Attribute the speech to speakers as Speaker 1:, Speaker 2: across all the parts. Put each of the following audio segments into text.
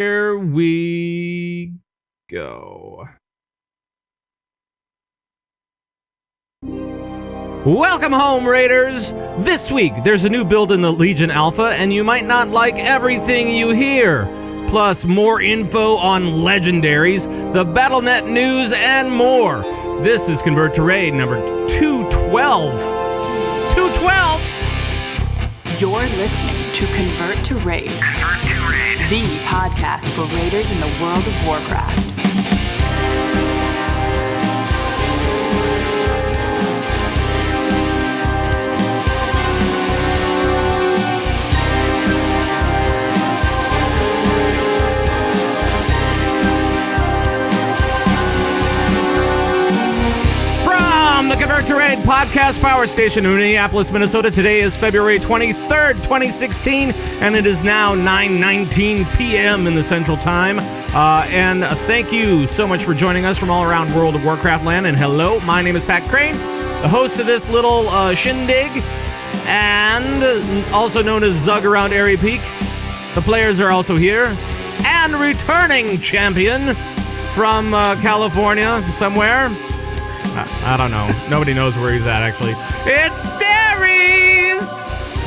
Speaker 1: Here we go. Welcome home, Raiders! This week, there's a new build in the Legion Alpha, and you might not like everything you hear. Plus, more info on legendaries, the BattleNet news, and more. This is Convert to Raid number 212. 212!
Speaker 2: You're listening to Convert to Raid.
Speaker 3: Convert to Raid.
Speaker 2: The podcast for raiders in the world of Warcraft.
Speaker 1: The Convert to Raid podcast power station in Minneapolis, Minnesota. Today is February 23rd, 2016, and it is now 9:19 p.m. in the Central Time. And thank you so much for joining us from all around World of Warcraft land. And hello, my name is Pat Crane, the host of this little shindig, and also known as Zug around Airy Peak. The players are also here, and returning champion from California somewhere. I don't know. Nobody knows where he's at, actually. It's Darius!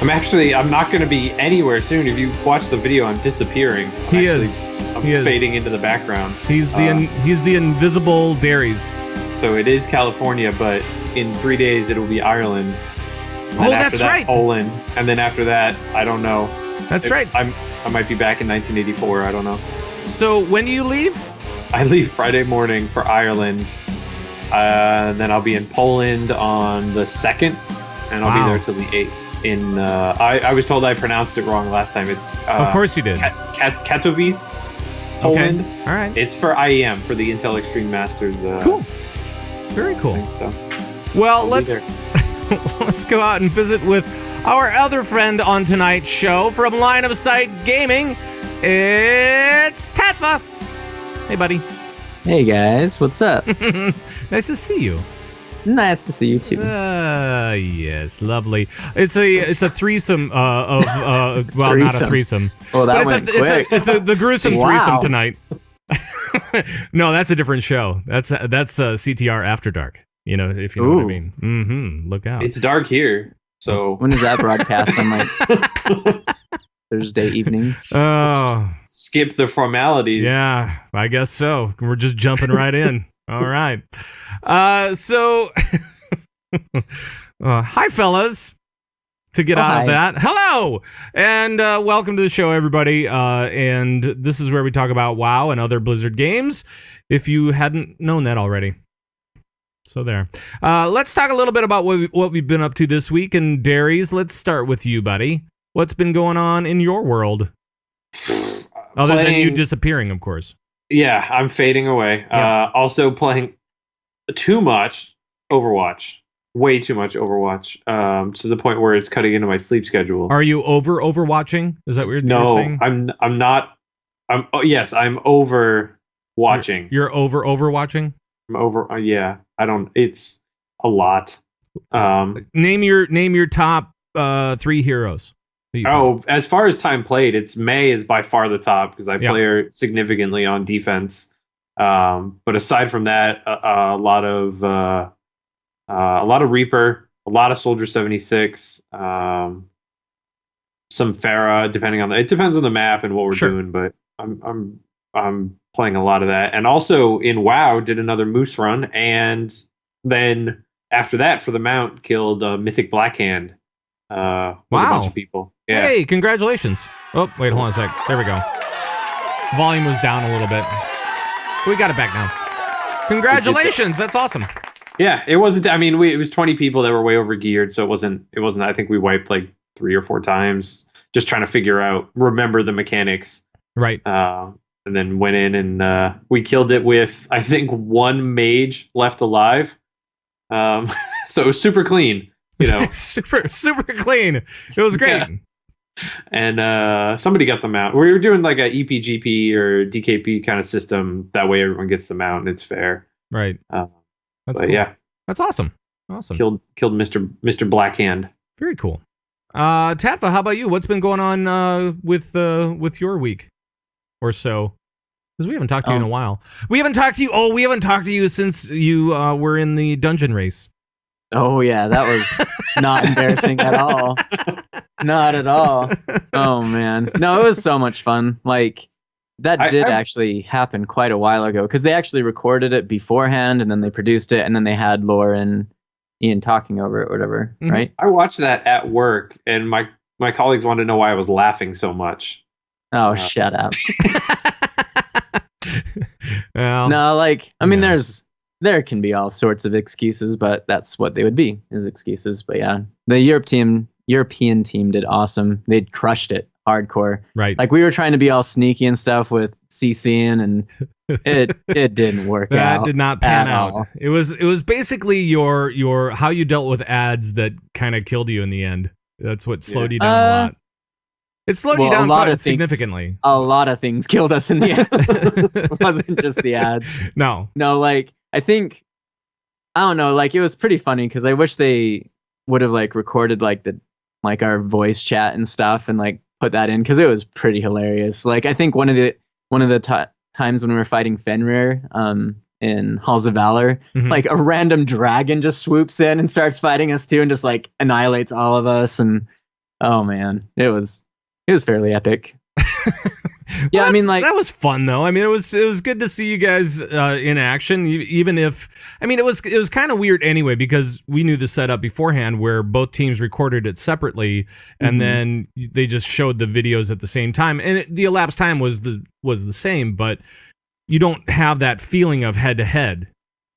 Speaker 4: I'm not going to be anywhere soon. If you watch the video, I'm disappearing. I'm fading into the background.
Speaker 1: He's the invisible Darius.
Speaker 4: So it is California, but in 3 days it'll be Ireland.
Speaker 1: That's right.
Speaker 4: Poland. And then after that, I don't know.
Speaker 1: That's right.
Speaker 4: I might be back in 1984. I don't know.
Speaker 1: So when do you leave?
Speaker 4: I leave Friday morning for Ireland. Then I'll be in Poland on the 2nd, and I'll be there till the 8th. I was told I pronounced it wrong last time. It's
Speaker 1: of course you did.
Speaker 4: Katowice, Poland.
Speaker 1: Okay. All right.
Speaker 4: It's for IEM, for the Intel Extreme Masters.
Speaker 1: Cool. Very cool.
Speaker 4: So.
Speaker 1: Well, let's go out and visit with our other friend on tonight's show from Line of Sight Gaming. It's Tatfa. Hey, buddy.
Speaker 5: Hey guys, what's up?
Speaker 1: Nice to see you.
Speaker 5: Nice to see you too.
Speaker 1: Yes, lovely. It's a threesome well, threesome. Not a threesome.
Speaker 5: Oh, that went quick.
Speaker 1: It's the gruesome
Speaker 5: Wow.
Speaker 1: threesome tonight. No, that's a different show. That's CTR After Dark. You know, if you know what I mean. Mm-hmm. Look out.
Speaker 4: It's dark here, so
Speaker 5: When is that broadcast? On like Thursday evenings.
Speaker 1: Oh,
Speaker 4: skip the formalities.
Speaker 1: yeah, I guess so. We're just jumping right in. All right. So, hi, fellas. To get out of that, hello, and welcome to the show, everybody. And this is where we talk about WoW and other Blizzard games, if you hadn't known that already. So there. Let's talk a little bit about what we've been up to this week. And Darius, let's start with you, buddy. What's been going on in your world? Other than you disappearing, of course.
Speaker 4: Yeah, I'm fading away.
Speaker 1: Yeah.
Speaker 4: Also playing too much Overwatch. Way too much Overwatch. To the point where it's cutting into my sleep schedule.
Speaker 1: Are you overwatching? Is that what you're saying?
Speaker 4: No, I'm not. Yes, I'm over watching.
Speaker 1: You're overwatching?
Speaker 4: I'm over. Yeah, I don't. It's a lot.
Speaker 1: Name your top 3 heroes.
Speaker 4: As far as time played, it's May is by far the top because I play her significantly on defense. But aside from that, a lot of Reaper, a lot of Soldier 76, some Pharah, it depends on the map and what we're doing. But I'm playing a lot of that, and also in WoW did another Moose run, and then after that for the mount killed Mythic Blackhand. With a bunch of people. Yeah.
Speaker 1: Hey, congratulations. Oh, wait, hold on a sec. There we go. Volume was down a little bit. We got it back now. Congratulations. That's awesome.
Speaker 4: Yeah, it wasn't. I mean, it was 20 people that were way over geared, so it wasn't. I think we wiped like 3 or 4 times, just trying to remember the mechanics.
Speaker 1: Right.
Speaker 4: And then went in and we killed it with, I think, 1 mage left alive. So it was super clean. You know,
Speaker 1: super clean. It was great.
Speaker 4: Yeah. And somebody got them out. We were doing like a EPGP or DKP kind of system. That way, everyone gets them out and it's fair.
Speaker 1: Right. That's cool.
Speaker 4: Yeah,
Speaker 1: that's awesome. Awesome.
Speaker 4: Killed Mr. Blackhand.
Speaker 1: Very cool. Tatfa, how about you? What's been going on with your week? or so. Because we haven't talked to you in a while. We haven't talked to you since you were in the dungeon race.
Speaker 5: Oh yeah, that was not embarrassing at all. Not at all. Oh man, no, it was so much fun. Like that did actually happen quite a while ago because they actually recorded it beforehand and then they produced it and then they had Laura and Ian talking over it, or whatever. Mm-hmm. Right?
Speaker 4: I watched that at work, and my colleagues wanted to know why I was laughing so much.
Speaker 5: Oh, shut up.
Speaker 1: Well,
Speaker 5: no, like I mean, there can be all sorts of excuses, but that's what they would be, is excuses. But yeah, the European team did awesome. They'd crushed it hardcore.
Speaker 1: Right.
Speaker 5: Like we were trying to be all sneaky and stuff with CCing, and it didn't work out.
Speaker 1: That did not pan out. All. It was basically your how you dealt with ads that kind of killed you in the end. That's what slowed you down a lot. It slowed you down quite significantly.
Speaker 5: A lot of things killed us in the end. It wasn't just the ads.
Speaker 1: No,
Speaker 5: like I think, I don't know, like it was pretty funny because I wish they would have like recorded like our voice chat and stuff and like put that in because it was pretty hilarious. Like I think one of the times when we were fighting Fenrir in Halls of Valor, like a random dragon just swoops in and starts fighting us too and just like annihilates all of us. And oh man, it was fairly epic. Yeah,
Speaker 1: well,
Speaker 5: I mean, like
Speaker 1: that was fun though. I mean, it was good to see you guys in action. Even if, I mean, it was kind of weird anyway because we knew the setup beforehand where both teams recorded it separately and then they just showed the videos at the same time, and the elapsed time was the same, but you don't have that feeling of head to head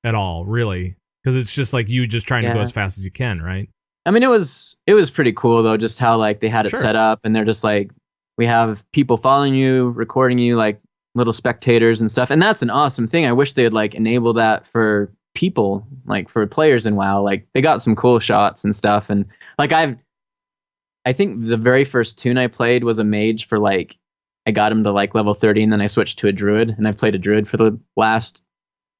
Speaker 1: at all, really, because it's just like you just trying to go as fast as you can, right?
Speaker 5: I mean, it was pretty cool though, just how like they had it set up, and they're just like, we have people following you, recording you, like little spectators and stuff, and that's an awesome thing. I wish they would like enable that for people, like for players in WoW. Like they got some cool shots and stuff, and like I think the very first tune I played was a mage for like, I got him to like level 30, and then I switched to a druid, and I've played a druid for the last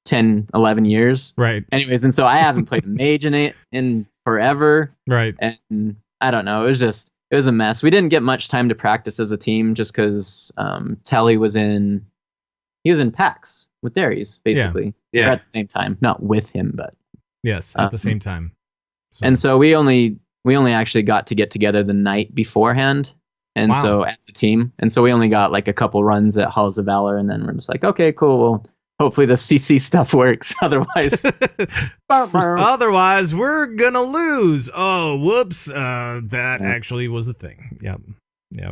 Speaker 5: 10, 11 years.
Speaker 1: Right.
Speaker 5: Anyways, and so I haven't played a mage in forever.
Speaker 1: Right.
Speaker 5: And I don't know. It was a mess. We didn't get much time to practice as a team just because Telly was in PAX with Darius, basically. Yeah. At the same time. Not with him, but.
Speaker 1: Yes, at the same time.
Speaker 5: So. And so we only actually got together the night beforehand. And so as a team. And so we only got like a couple runs at Halls of Valor, and then we're just like, okay, cool. Well, hopefully the CC stuff works.
Speaker 1: Otherwise, we're gonna lose. Oh, whoops! That actually was the thing. Yep.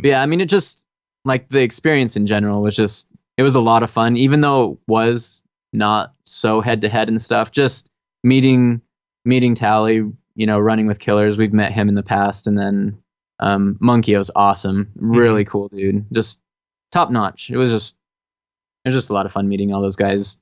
Speaker 5: Yeah. I mean, it just like the experience in general was it was a lot of fun, even though it was not so head to head and stuff. Just meeting Tally, running with killers. We've met him in the past, and then Monkey was awesome, really cool dude, just top notch. It was just a lot of fun meeting all those guys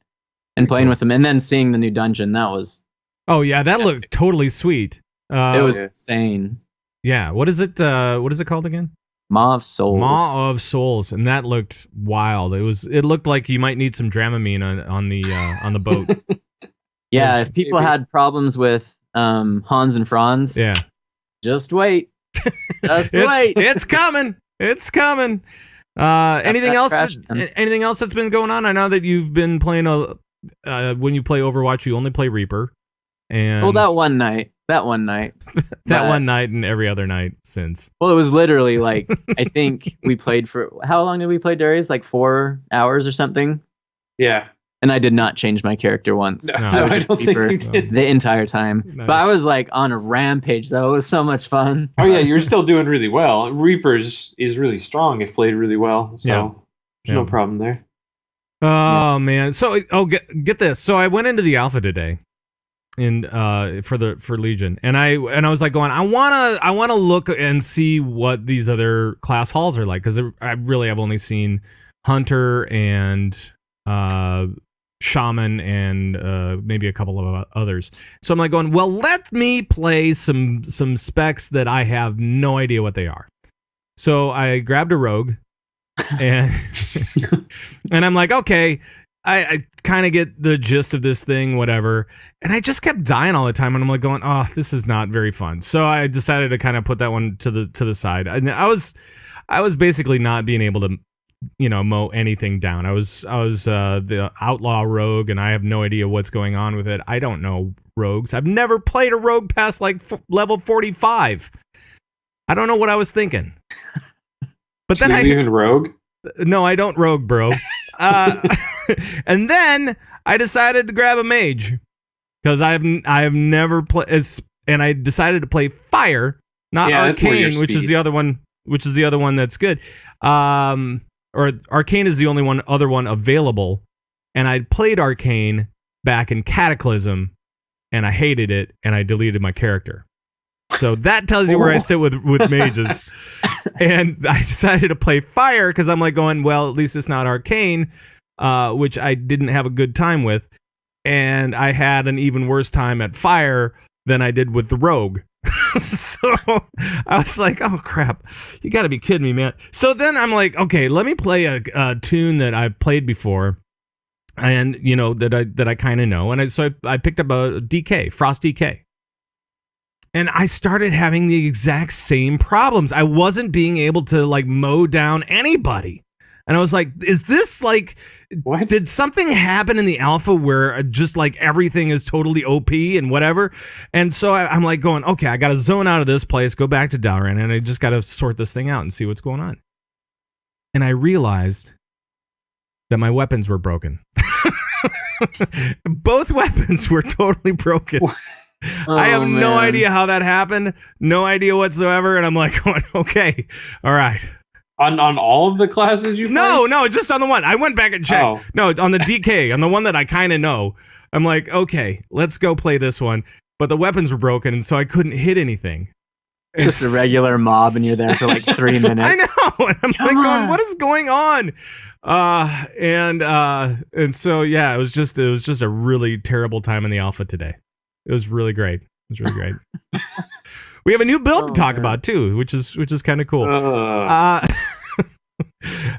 Speaker 5: and playing with them, and then seeing the new dungeon. That was
Speaker 1: that looked totally sweet.
Speaker 5: It was insane.
Speaker 1: Yeah, what is it called again?
Speaker 5: Maw of Souls.
Speaker 1: Maw of Souls, and that looked wild. It looked like you might need some Dramamine on the boat.
Speaker 5: Yeah, if people had problems with Hans and Franz, just wait.
Speaker 1: It's coming. It's coming. Anything else that's been going on? I know that you've been playing when you play Overwatch, you only play Reaper. And
Speaker 5: that one night. One night
Speaker 1: and every other night since.
Speaker 5: Well, it was literally like, I think we played for, how long did we play, Darius? Like 4 hours or something?
Speaker 4: Yeah.
Speaker 5: And I did not change my character once.
Speaker 4: No, I don't think you did.
Speaker 5: The entire time. Nice. But I was like on a rampage, though. It was so much fun.
Speaker 4: Oh, yeah, you're still doing really well. Reaper is really strong if played really well. So there's no problem there.
Speaker 1: Oh, man. So, get this. So I went into the alpha today. For Legion, and I was like going, I wanna look and see what these other class halls are like, because I really have only seen Hunter and Shaman and maybe a couple of others. So I'm like going, well, let me play some specs that I have no idea what they are. So I grabbed a rogue, and and I'm like, okay. I kind of get the gist of this thing, whatever. And I just kept dying all the time. And I'm like going, oh, this is not very fun. So I decided to kind of put that one to the side. And I was basically not being able to mow anything down. I was the outlaw rogue, and I have no idea what's going on with it. I don't know rogues. I've never played a rogue past like level 45. I don't know what I was thinking. But then
Speaker 4: you even rogue?
Speaker 1: No, I don't rogue, bro. And then I decided to grab a mage because I have never played, and I decided to play fire, not arcane, which is the other one. Which is the other one that's good. Or arcane is the only other one available, and I played arcane back in Cataclysm, and I hated it, and I deleted my character. So that tells you where I sit with mages. And I decided to play fire because I'm like going, well, at least it's not arcane, which I didn't have a good time with. And I had an even worse time at fire than I did with the rogue. So I was like, oh crap, you got to be kidding me, man. So then I'm like, okay, let me play a tune that I've played before, and that I kind of know. And I picked up a DK, Frost DK. And I started having the exact same problems. I wasn't being able to like mow down anybody. And I was like, is this like, what? Did something happen in the alpha where just like everything is totally OP and whatever? And so I'm like going, okay, I got to zone out of this place, go back to Dalaran, and I just got to sort this thing out and see what's going on. And I realized that my weapons were broken. Both weapons were totally broken. I have no idea how that happened. No idea whatsoever. And I'm like going, okay, all right.
Speaker 4: On all of the classes you played?
Speaker 1: No, just on the one. I went back and checked. Oh. No, on the DK, on the one that I kind of know. I'm like, okay, let's go play this one. But the weapons were broken, and so I couldn't hit anything.
Speaker 5: Just a regular mob, and you're there for like 3 minutes.
Speaker 1: I know. And I'm like going, what is going on? And so yeah, it was just a really terrible time in the alpha today. It was really great. We have a new build to talk about too, which is kind of cool.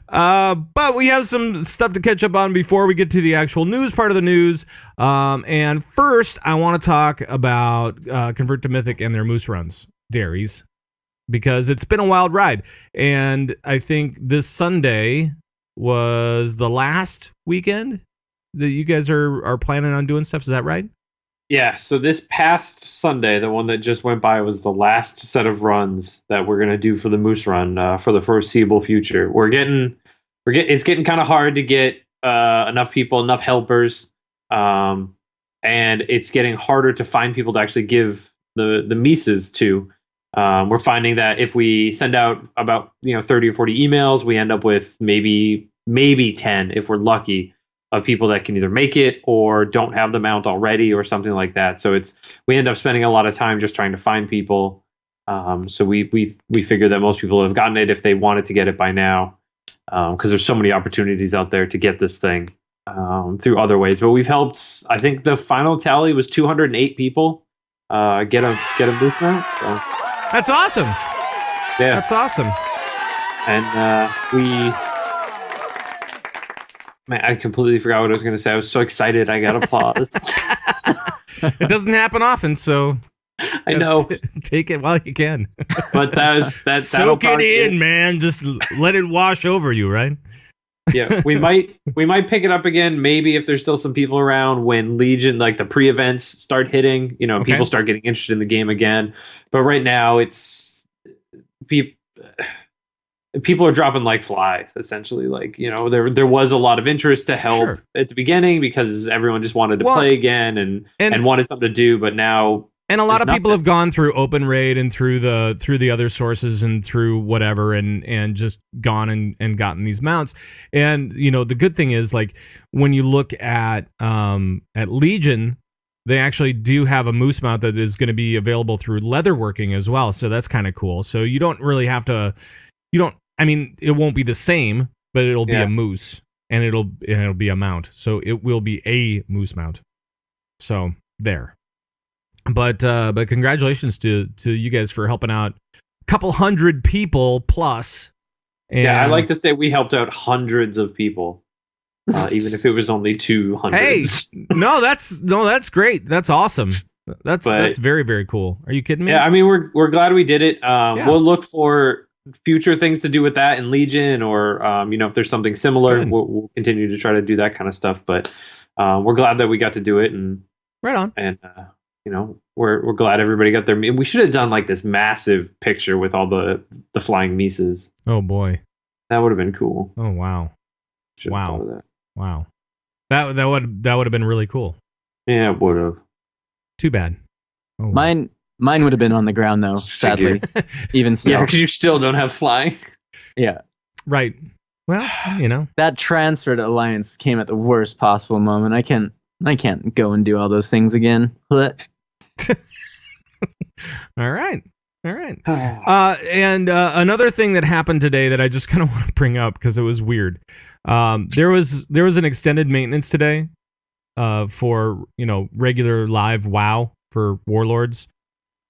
Speaker 1: But we have some stuff to catch up on before we get to the actual news part of the news. And first, I want to talk about Convert to Mythic and their moose runs, dairies, because it's been a wild ride. And I think this Sunday was the last weekend that you guys are planning on doing stuff. Is that right?
Speaker 4: Yeah, so this past Sunday, the one that just went by, was the last set of runs that we're gonna do for the Moose Run for the foreseeable future. It's getting kind of hard to get enough people, enough helpers, and it's getting harder to find people to actually give the Mises to. We're finding that if we send out about 30 or 40 emails, we end up with maybe 10 if we're lucky, of people that can either make it or don't have the mount already or something like that. So we end up spending a lot of time just trying to find people. So we figure that most people have gotten it if they wanted to get it by now, because there's so many opportunities out there to get this thing through other ways. But we've helped. I think the final tally was 208 people get a boost mount. So.
Speaker 1: That's awesome.
Speaker 4: Yeah,
Speaker 1: that's awesome.
Speaker 4: And Man, I completely forgot what I was going to say. I was so excited. I got applause.
Speaker 1: It doesn't happen often, so
Speaker 4: I know.
Speaker 1: Take it while you can.
Speaker 4: But that
Speaker 1: soak it in, man. Just let it wash over you, right?
Speaker 4: Yeah, we might pick it up again. Maybe if there's still some people around when Legion, like the pre-events, start hitting. Okay. People start getting interested in the game again. But right now, it's people are dropping like flies, essentially. Like, there was a lot of interest to help at the beginning because everyone just wanted to play again and wanted something to do, but now.
Speaker 1: And a lot of people have gone through Open Raid and through the other sources and through whatever and just gone and gotten these mounts. And, the good thing is, like, when you look at Legion, they actually do have a moose mount that is going to be available through leatherworking as well. So that's kind of cool. So you don't really have to, it won't be the same, but it'll be a moose and it'll be a mount. So it will be a moose mount. So there. But congratulations to you guys for helping out a couple hundred people plus. And
Speaker 4: I like to say we helped out hundreds of people, even if it was only 200.
Speaker 1: Hey, that's great. That's awesome. That's very, very cool. Are you kidding me?
Speaker 4: Yeah, we're glad we did it. We'll look for future things to do with that in Legion, or if there's something similar, we'll continue to try to do that kind of stuff. But we're glad that we got to do it, and
Speaker 1: right on.
Speaker 4: And we're glad everybody got their. We should have done like this massive picture with all the flying Mises.
Speaker 1: Oh boy,
Speaker 4: that would have been cool.
Speaker 1: Oh wow, wow. That would have been really cool.
Speaker 4: Yeah, it would have.
Speaker 1: Too bad.
Speaker 5: Oh. Mine would have been on the ground though. Sadly, even still.
Speaker 4: Yeah, because you still don't have flying.
Speaker 5: Yeah.
Speaker 1: Right. Well,
Speaker 5: that transfer to Alliance came at the worst possible moment. I can't go and do all those things again.
Speaker 1: All right. And another thing that happened today that I just kind of want to bring up because it was weird. There was an extended maintenance today for regular live WoW for Warlords,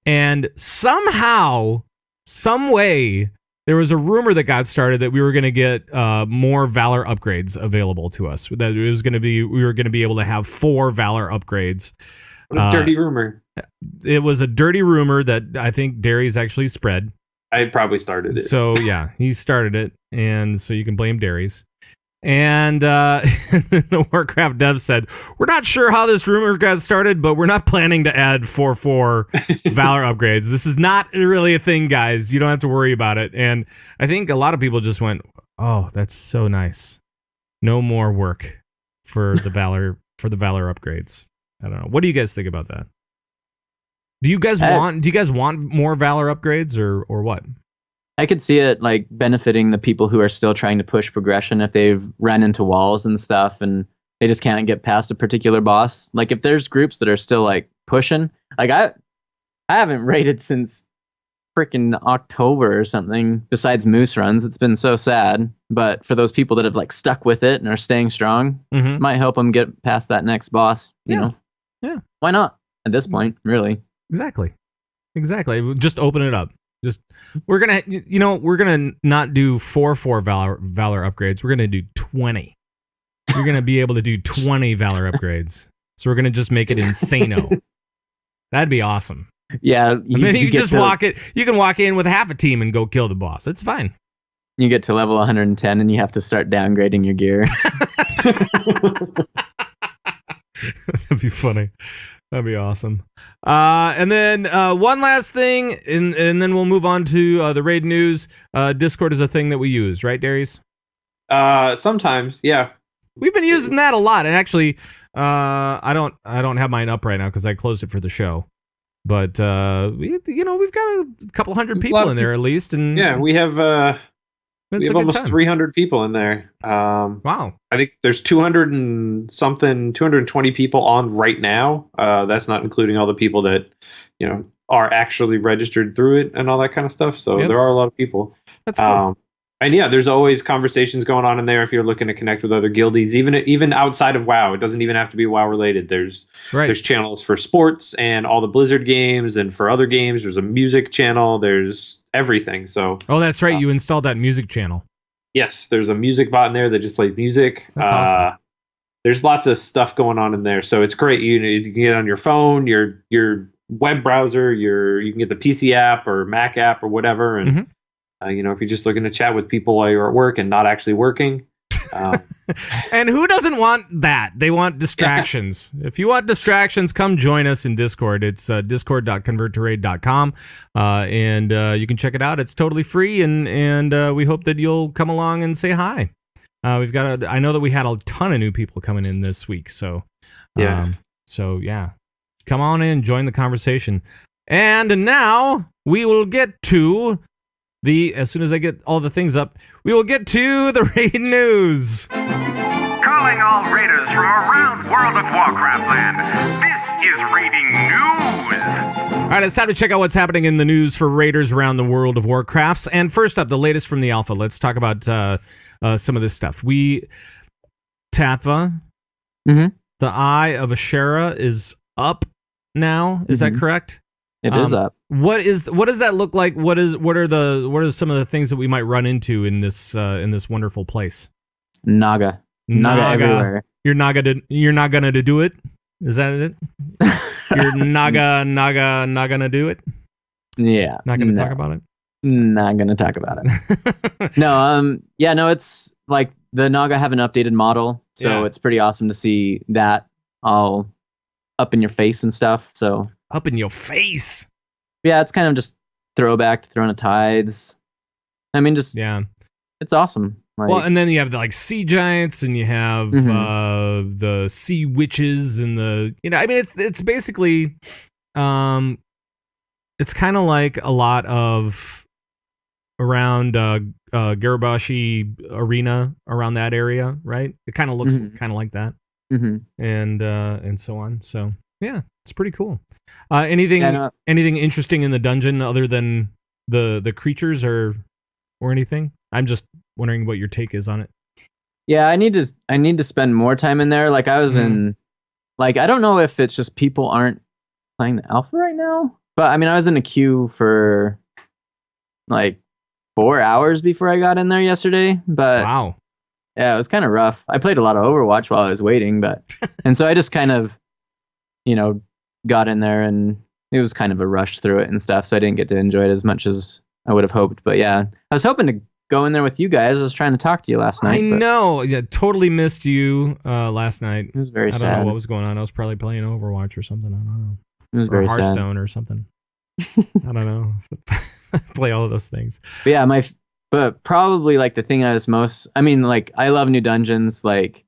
Speaker 1: and somehow, some way, there was a rumor that got started that we were going to get more Valor upgrades available to us. That we were going to be able to have 4 Valor upgrades.
Speaker 4: What a dirty rumor.
Speaker 1: It was a dirty rumor that I think Darius actually spread.
Speaker 4: I probably started it.
Speaker 1: So yeah, he started it, and so you can blame Darius. And the Warcraft dev said, "We're not sure how this rumor got started, but we're not planning to add 4 Valor upgrades. This is not really a thing, guys. You don't have to worry about it." And I think a lot of people just went, "Oh, that's so nice. No more work for the Valor upgrades." I don't know. What do you guys think about that? Do you guys want more Valor upgrades or what?
Speaker 5: I could see it like benefiting the people who are still trying to push progression if they've ran into walls and stuff and they just can't get past a particular boss. Like if there's groups that are still like pushing, like I haven't raided since freaking October or something besides moose runs. It's been so sad, but for those people that have like stuck with it and are staying strong, it might help them get past that next boss, you know?
Speaker 1: Yeah.
Speaker 5: Why not at this point, really?
Speaker 1: Exactly. Just open it up. We're gonna not do 4 Valor upgrades. We're gonna do 20. You're gonna be able to do 20 Valor upgrades. So we're gonna just make it insano. That'd be awesome.
Speaker 5: Yeah,
Speaker 1: and then you can just walk it. You can walk in with half a team and go kill the boss. It's fine.
Speaker 5: You get to level 110 and you have to start downgrading your gear.
Speaker 1: That'd be funny. That'd be awesome. And then one last thing, and then we'll move on to the raid news. Discord is a thing that we use, right, Darius?
Speaker 4: Sometimes, yeah.
Speaker 1: We've been using that a lot, and actually, I don't have mine up right now because I closed it for the show. But we've got a couple hundred people in there at least, and
Speaker 4: yeah, we have almost 300 people in there.
Speaker 1: Wow.
Speaker 4: I think there's 220 people on right now. That's not including all the people that, are actually registered through it and all that kind of stuff. So there are a lot of people.
Speaker 1: That's cool.
Speaker 4: And yeah, there's always conversations going on in there if you're looking to connect with other guildies, even outside of WoW. It doesn't even have to be WoW related. There's channels for sports and all the Blizzard games, and for other games, there's a music channel. There's everything. So
Speaker 1: that's right. You installed that music channel.
Speaker 4: Yes, there's a music bot in there that just plays music.
Speaker 1: That's awesome.
Speaker 4: There's lots of stuff going on in there, so it's great. You can get on your phone, your web browser, you can get the PC app or Mac app or whatever, and if you're just looking to chat with people while you're at work and not actually working.
Speaker 1: And who doesn't want that? They want distractions. If you want distractions, come join us in Discord. It's discord.converttoraid.com, and you can check it out. It's totally free, and we hope that you'll come along and say hi. I know that we had a ton of new people coming in this week, so come on in, join the conversation. And now we will get to as soon as I get all the things up, we will get to the raid news.
Speaker 3: Calling all raiders from around World of Warcraft land. This is raiding news.
Speaker 1: All right, it's time to check out what's happening in the news for raiders around the World of Warcrafts. And first up, the latest from the alpha. Let's talk about some of this stuff. Tatva, the Eye of Ashera is up now. Is that correct?
Speaker 5: It is up.
Speaker 1: What does that look like? What are some of the things that we might run into in this wonderful place?
Speaker 5: Naga everywhere.
Speaker 1: You're not gonna do it. Is that it? You're not gonna do it.
Speaker 5: Yeah.
Speaker 1: Not gonna talk about it.
Speaker 5: Not gonna talk about it. No, yeah, no, it's like the Naga have an updated model, so it's pretty awesome to see that all up in your face and stuff. So
Speaker 1: Up in your face.
Speaker 5: yeah, it's kind of just throwback to Throne of Tides. I mean, just it's awesome. Like,
Speaker 1: well, and then you have the sea giants, and you have the sea witches, and I mean, it's basically, it's kind of like a lot of around Garibashi Arena, around that area, right? It kind of looks kind of like that, and so on. So yeah, it's pretty cool. Anything interesting in the dungeon other than the creatures or anything? I'm just wondering what your take is on it.
Speaker 5: Yeah, I need to spend more time in there. Like I was in, like I don't know if it's just people aren't playing the alpha right now, but I mean I was in a queue for like 4 hours before I got in there yesterday. But
Speaker 1: wow,
Speaker 5: yeah, it was kind of rough. I played a lot of Overwatch while I was waiting, but and so I just kind of, got in there and it was kind of a rush through it and stuff. So I didn't get to enjoy it as much as I would have hoped. But yeah, I was hoping to go in there with you guys. I was trying to talk to you last night.
Speaker 1: I know. Yeah, totally missed you last night.
Speaker 5: It was very sad.
Speaker 1: I don't know what was going on. I was probably playing Overwatch or something. I don't know.
Speaker 5: It was very
Speaker 1: Hearthstone
Speaker 5: sad.
Speaker 1: or something. I don't know. Play all of those things.
Speaker 5: But yeah, but probably like the thing I was most, I mean, like I love new dungeons like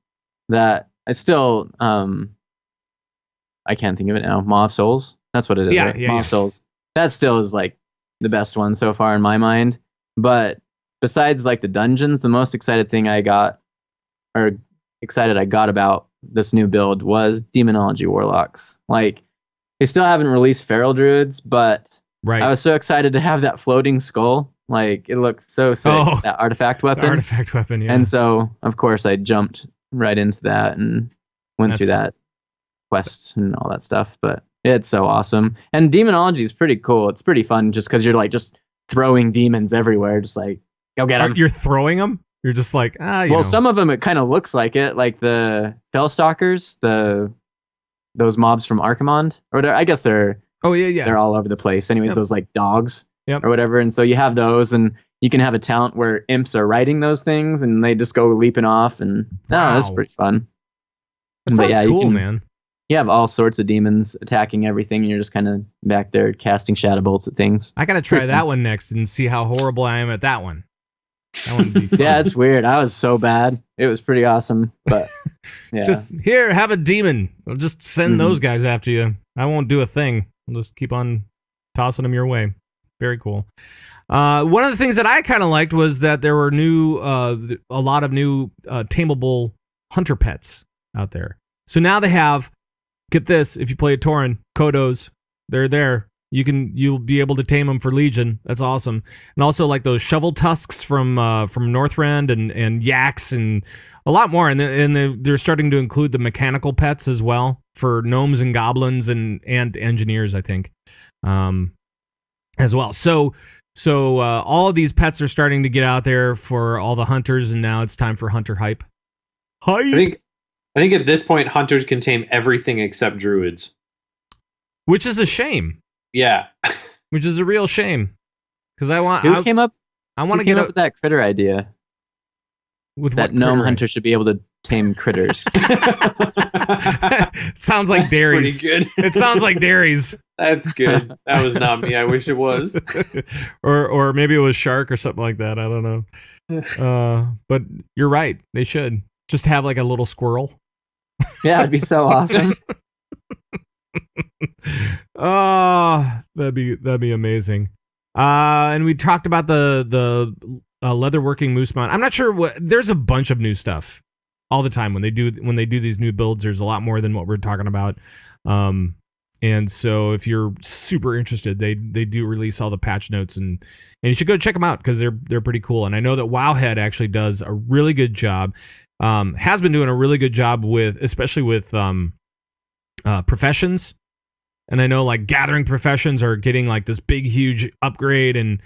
Speaker 5: that. I still, I can't think of it now. Maw of Souls. That's what it is.
Speaker 1: Yeah,
Speaker 5: right?
Speaker 1: yeah.
Speaker 5: Maw of Souls. That still is like the best one so far in my mind. But besides like the dungeons, the most excited I got about this new build was Demonology Warlocks. Like they still haven't released Feral Druids, but I was so excited to have that floating skull. Like it looked so sick. That artifact weapon.
Speaker 1: The artifact weapon, yeah.
Speaker 5: And so of course I jumped right into that and went through that quests and all that stuff. But it's so awesome. And Demonology is pretty cool. It's pretty fun just because you're like just throwing demons everywhere, just like go get them.
Speaker 1: You're throwing them? You're just like,
Speaker 5: some of them it kind of looks like it, like the Fellstalkers, those mobs from Archimond, or whatever. I guess they're they're all over the place. Anyways, those like dogs or whatever. And so you have those, and you can have a talent where imps are riding those things, and they just go leaping off, and that's pretty fun.
Speaker 1: That sounds cool, man.
Speaker 5: You have all sorts of demons attacking everything, and you're just kind of back there casting shadow bolts at things.
Speaker 1: I gotta try that one next and see how horrible I am at that one. That one would be fun.
Speaker 5: Yeah, it's weird. I was so bad. It was pretty awesome, but yeah.
Speaker 1: Just here, have a demon. I'll just send those guys after you. I won't do a thing. I'll just keep on tossing them your way. Very cool. One of the things that I kind of liked was that there were a lot of new tameable hunter pets out there. So now they have, get this, if you play a Tauren, Kodos, they're there. You'll be able to tame them for Legion. That's awesome. And also like those shovel tusks from Northrend and yaks and a lot more. And they're starting to include the mechanical pets as well for gnomes and goblins and engineers, I think, as well. So all of these pets are starting to get out there for all the hunters, and now it's time for hunter hype.
Speaker 4: I think at this point hunters can tame everything except druids,
Speaker 1: which is a shame.
Speaker 4: Yeah,
Speaker 1: which is a real shame, because I want
Speaker 5: to get
Speaker 1: up
Speaker 5: with that critter idea.
Speaker 1: With
Speaker 5: that gnome hunter should be able to tame critters.
Speaker 1: Sounds like Darius.
Speaker 4: Pretty good.
Speaker 1: It sounds like Darius.
Speaker 4: That's good. That was not me. I wish it was.
Speaker 1: or maybe it was Shark or something like that. I don't know. But you're right. They should just have like a little squirrel.
Speaker 5: Yeah, it'd be so awesome.
Speaker 1: Oh, that'd be amazing. And we talked about the leatherworking moose mount. I'm not sure there's a bunch of new stuff all the time when they do these new builds. There's a lot more than what we're talking about. And so if you're super interested, they do release all the patch notes, and you should go check them out because they're pretty cool. And I know that Wowhead actually does a really good job. Has been doing a really good job especially with professions. And I know like gathering professions are getting like this big, huge upgrade, and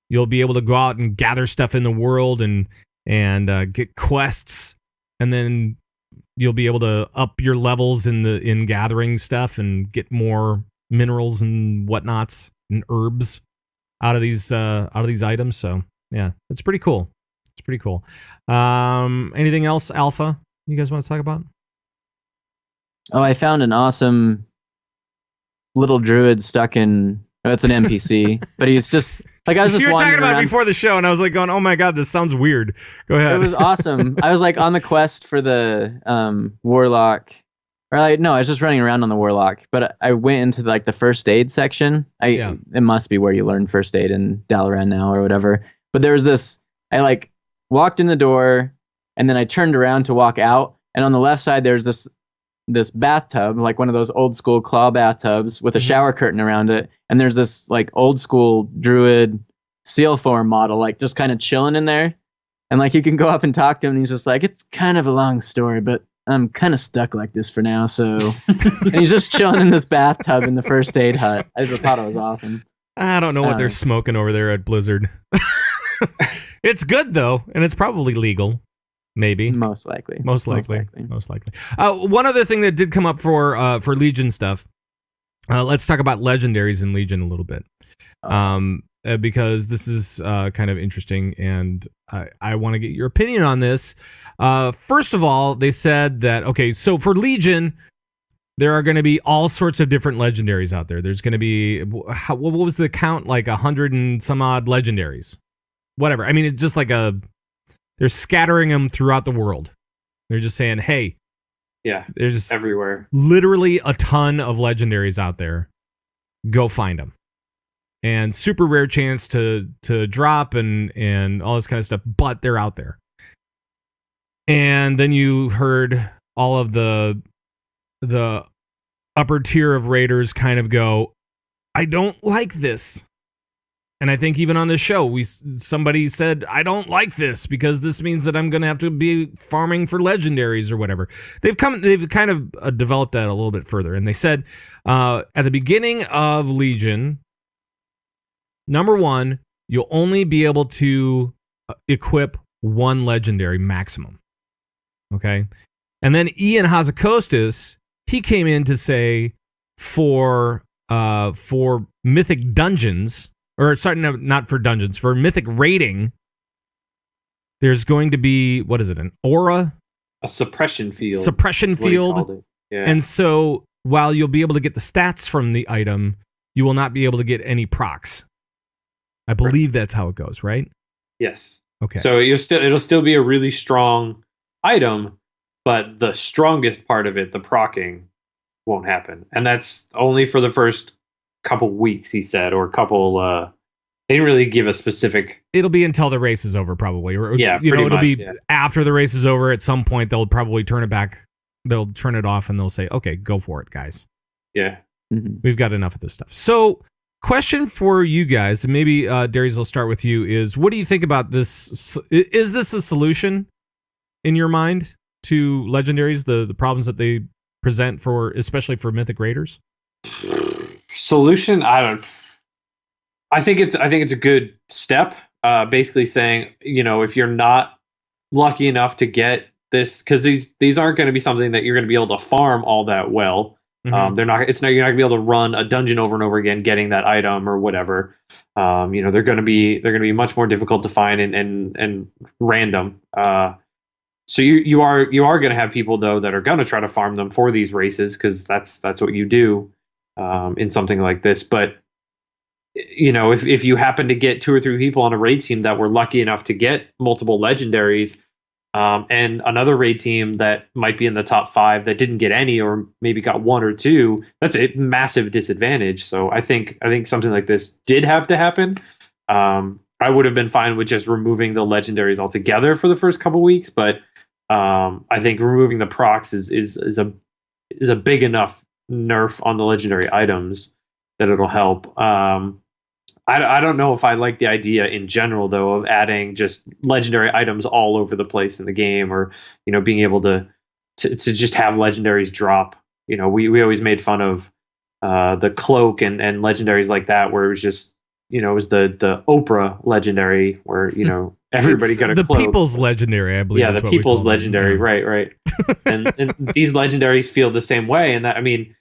Speaker 1: you'll be able to go out and gather stuff in the world and get quests, and then you'll be able to up your levels in gathering stuff and get more minerals and whatnots and herbs out of these items. So yeah, it's pretty cool. It's pretty cool. Anything else, Alpha, you guys want to talk about?
Speaker 5: Oh, I found an awesome little druid stuck in. Oh, it's an NPC, but he's just like I was just.
Speaker 1: You were talking about
Speaker 5: around.
Speaker 1: it before the show, and I was like, going, "Oh my god, this sounds weird." Go ahead.
Speaker 5: It was awesome. I was like on the quest for the warlock, or I was just running around on the warlock. But I went into like the first aid section. It must be where you learn first aid in Dalaran now or whatever. But there was this. I like walked in the door, and then I turned around to walk out, and on the left side there's this bathtub, like one of those old school claw bathtubs with a shower curtain around it. And there's this like old school druid seal form model, like just kind of chilling in there. And like you can go up and talk to him and he's just like, it's kind of a long story, but I'm kind of stuck like this for now. So, and he's just chilling in this bathtub in the first aid hut. I just thought it was awesome.
Speaker 1: I don't know what they're smoking over there at Blizzard. It's good though. And it's probably legal. Maybe.
Speaker 5: Most likely.
Speaker 1: Most likely. One other thing that did come up for Legion stuff. Let's talk about legendaries in Legion a little bit. Because this is kind of interesting, and I want to get your opinion on this. First of all, they said that, okay, so for Legion, there are going to be all sorts of different legendaries out there. There's going to be, what was the count? Like 100 and some odd legendaries. Whatever. I mean, it's just like they're scattering them throughout the world. They're just saying, hey, there's
Speaker 4: everywhere.
Speaker 1: Literally a ton of legendaries out there. Go find them. And super rare chance to drop and all this kind of stuff, but they're out there. And then you heard all of the upper tier of raiders kind of go, I don't like this. And I think even on this show, somebody said, I don't like this because this means that I'm going to have to be farming for legendaries or whatever. They've kind of developed that a little bit further. And they said at the beginning of Legion, number one, you'll only be able to equip one legendary maximum. Okay. And then Ian Hazakostas, he came in to say for mythic dungeons, or sorry, no, not for dungeons, for mythic raiding, there's going to be, what is it, an aura?
Speaker 4: A suppression field.
Speaker 1: Suppression field.
Speaker 4: Yeah.
Speaker 1: And so while you'll be able to get the stats from the item, you will not be able to get any procs. I believe that's how it goes, right?
Speaker 4: Yes.
Speaker 1: Okay.
Speaker 4: So it'll still be a really strong item, but the strongest part of it, the procking, won't happen. And that's only for the first couple weeks, he said, or couple they didn't really give a specific.
Speaker 1: It'll be until the race is over, probably. Or it'll be after the race is over. At some point, they'll probably turn it back. They'll turn it off and they'll say, okay, go for it, guys.
Speaker 4: Yeah.
Speaker 5: Mm-hmm.
Speaker 1: We've got enough of this stuff. So, question for you guys, and maybe Darius, will start with you, is what do you think about this? Is this a solution in your mind to legendaries, the problems that they present for, especially for mythic raiders?
Speaker 4: Solution? I think it's a good step. Basically saying, if you're not lucky enough to get this, because these aren't going to be something that you're going to be able to farm all that well. Mm-hmm. You're not going to be able to run a dungeon over and over again getting that item or whatever. They're going to be much more difficult to find and random. So you are going to have people though that are going to try to farm them for these races, because that's what you do in something like this. But if you happen to get 2 or 3 people on a raid team that were lucky enough to get multiple legendaries, and another raid team that might be in the top 5 that didn't get any, or maybe got 1 or 2, that's a massive disadvantage. So I think something like this did have to happen. I would have been fine with just removing the legendaries altogether for the first couple weeks, but I think removing the procs is a big enough nerf on the legendary items that it'll help. I don't know if I like the idea in general, though, of adding just legendary items all over the place in the game, or being able to just have legendaries drop. We always made fun of the cloak and legendaries like that, where it was just it was the Oprah legendary, where everybody got a
Speaker 1: the
Speaker 4: cloak.
Speaker 1: People's legendary, I believe.
Speaker 4: Yeah, the People's legendary, right. and these legendaries feel the same way, and that, I mean,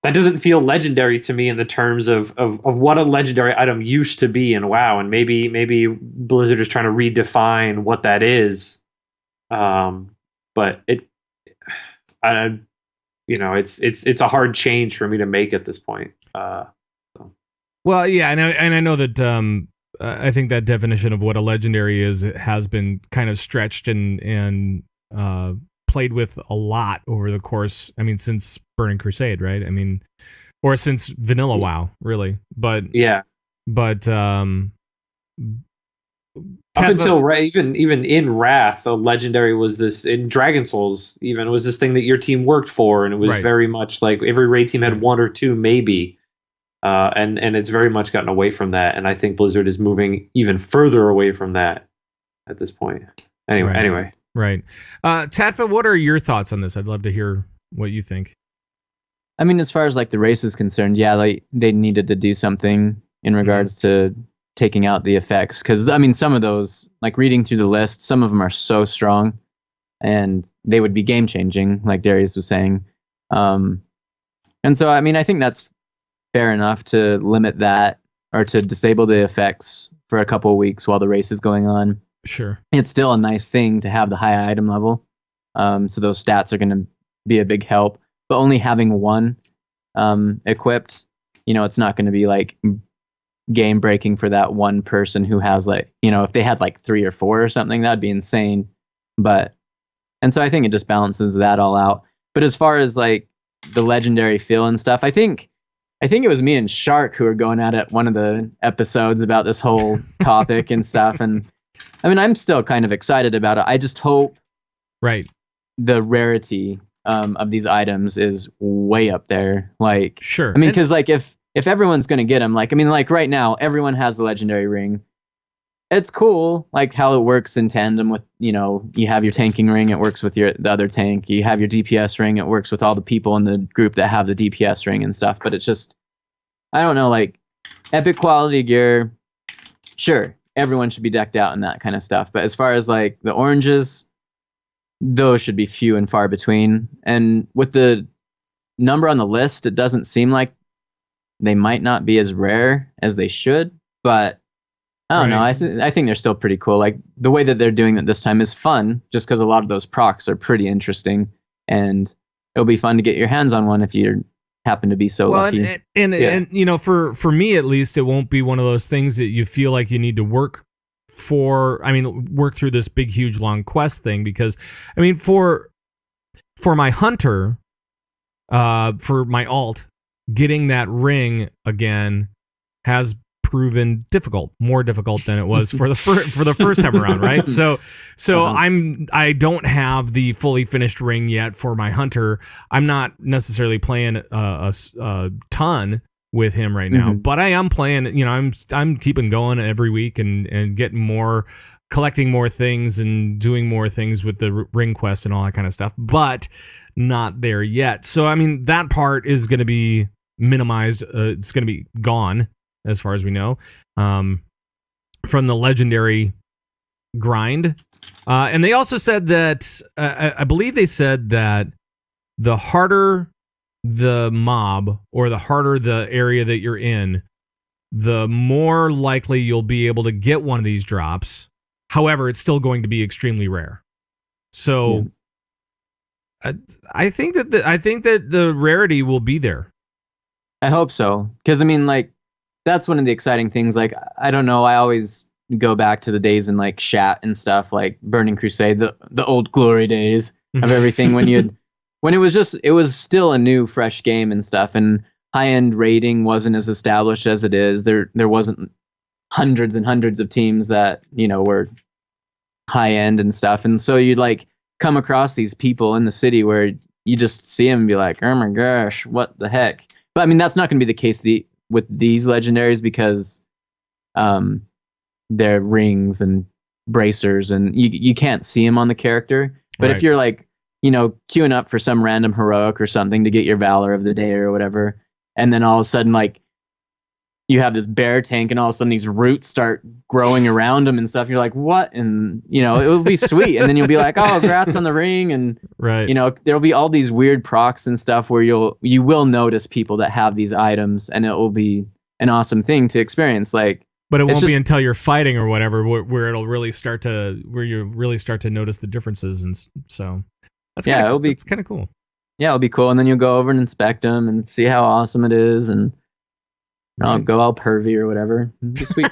Speaker 4: that doesn't feel legendary to me in the terms of what a legendary item used to be in WoW, and maybe Blizzard is trying to redefine what that is. But I it's a hard change for me to make at this point.
Speaker 1: Well, yeah, and I know that I think that definition of what a legendary is has been kind of stretched and played with a lot over the course. I mean, since Burning Crusade, right? I mean, or since Vanilla WoW, really. But
Speaker 4: up until even in Wrath, a legendary was this, in Dragon Souls even, was this thing that your team worked for, and it was very much like every raid team had one or two maybe. And it's very much gotten away from that, and I think Blizzard is moving even further away from that at this point. Anyway.
Speaker 1: Right. Tatfa, what are your thoughts on this? I'd love to hear what you think.
Speaker 5: I mean, as far as like the race is concerned, yeah, like they needed to do something in regards to taking out the effects, because I mean, some of those, like reading through the list, some of them are so strong, and they would be game changing, like Darius was saying. And so, I mean, I think that's fair enough to limit that or to disable the effects for a couple of weeks while the race is going on.
Speaker 1: Sure.
Speaker 5: It's still a nice thing to have the high item level. So those stats are going to be a big help. But only having one equipped, it's not going to be like game breaking for that one person who has like, if they had like 3 or 4 or something, that'd be insane. And so I think it just balances that all out. But as far as like the legendary feel and stuff, I think it was me and Shark who were going at it one of the episodes about this whole topic and stuff. And I mean, I'm still kind of excited about it. I just hope the rarity of these items is way up there. Like,
Speaker 1: sure.
Speaker 5: I mean, because like if everyone's going to get them, like, I mean, like right now, everyone has the legendary ring. It's cool, like how it works in tandem with, you have your tanking ring, it works with the other tank. You have your DPS ring, it works with all the people in the group that have the DPS ring and stuff. But it's just, I don't know, like epic quality gear, sure, everyone should be decked out and that kind of stuff. But as far as like the oranges, those should be few and far between. And with the number on the list, it doesn't seem like they might not be as rare as they should, but I don't know. I think they're still pretty cool. Like the way that they're doing it this time is fun, just because a lot of those procs are pretty interesting, and it'll be fun to get your hands on one if you happen to be so lucky.
Speaker 1: And for me at least, it won't be one of those things that you feel like you need to work through this big, huge, long quest thing, because I mean, for my hunter, for my alt, getting that ring again has proven more difficult than it was for the first time around, right? So I don't have the fully finished ring yet for my hunter. I'm not necessarily playing a ton with him right now, but I am playing. I'm keeping going every week and getting more, collecting more things and doing more things with the ring quest and all that kind of stuff, but not there yet. So I mean, that part is going to be minimized. It's going to be gone, as far as we know, from the legendary grind. And they also said that, I believe they said that the harder the mob or the harder the area that you're in, the more likely you'll be able to get one of these drops. However, it's still going to be extremely rare. So I think that the rarity will be there.
Speaker 5: I hope so. Because I mean, like, that's one of the exciting things. Like, I don't know, I always go back to the days in like Shat and stuff, like Burning Crusade, the old glory days of everything when it was still a new, fresh game and stuff, and high-end rating wasn't as established as it is. There wasn't hundreds and hundreds of teams that, were high-end and stuff. And so you'd like come across these people in the city where you just see them and be like, oh my gosh, what the heck? But I mean, that's not going to be the case with these legendaries, because they're rings and bracers, and you can't see them on the character. But if you're like, queuing up for some random heroic or something to get your Valor of the day or whatever, and then all of a sudden, like, you have this bear tank and all of a sudden these roots start growing around them and stuff. You're like, what? And, it will be sweet. And then you'll be like, oh, grats on the ring. And,
Speaker 1: right.
Speaker 5: There'll be all these weird procs and stuff where you will notice people that have these items, and it will be an awesome thing to experience. Like,
Speaker 1: but it won't be until you're fighting or whatever where you really start to notice the differences. And so that's it's kind of cool.
Speaker 5: Yeah, it'll be cool. And then you'll go over and inspect them and see how awesome it is. And I'll go all pervy or whatever. It'll be sweet.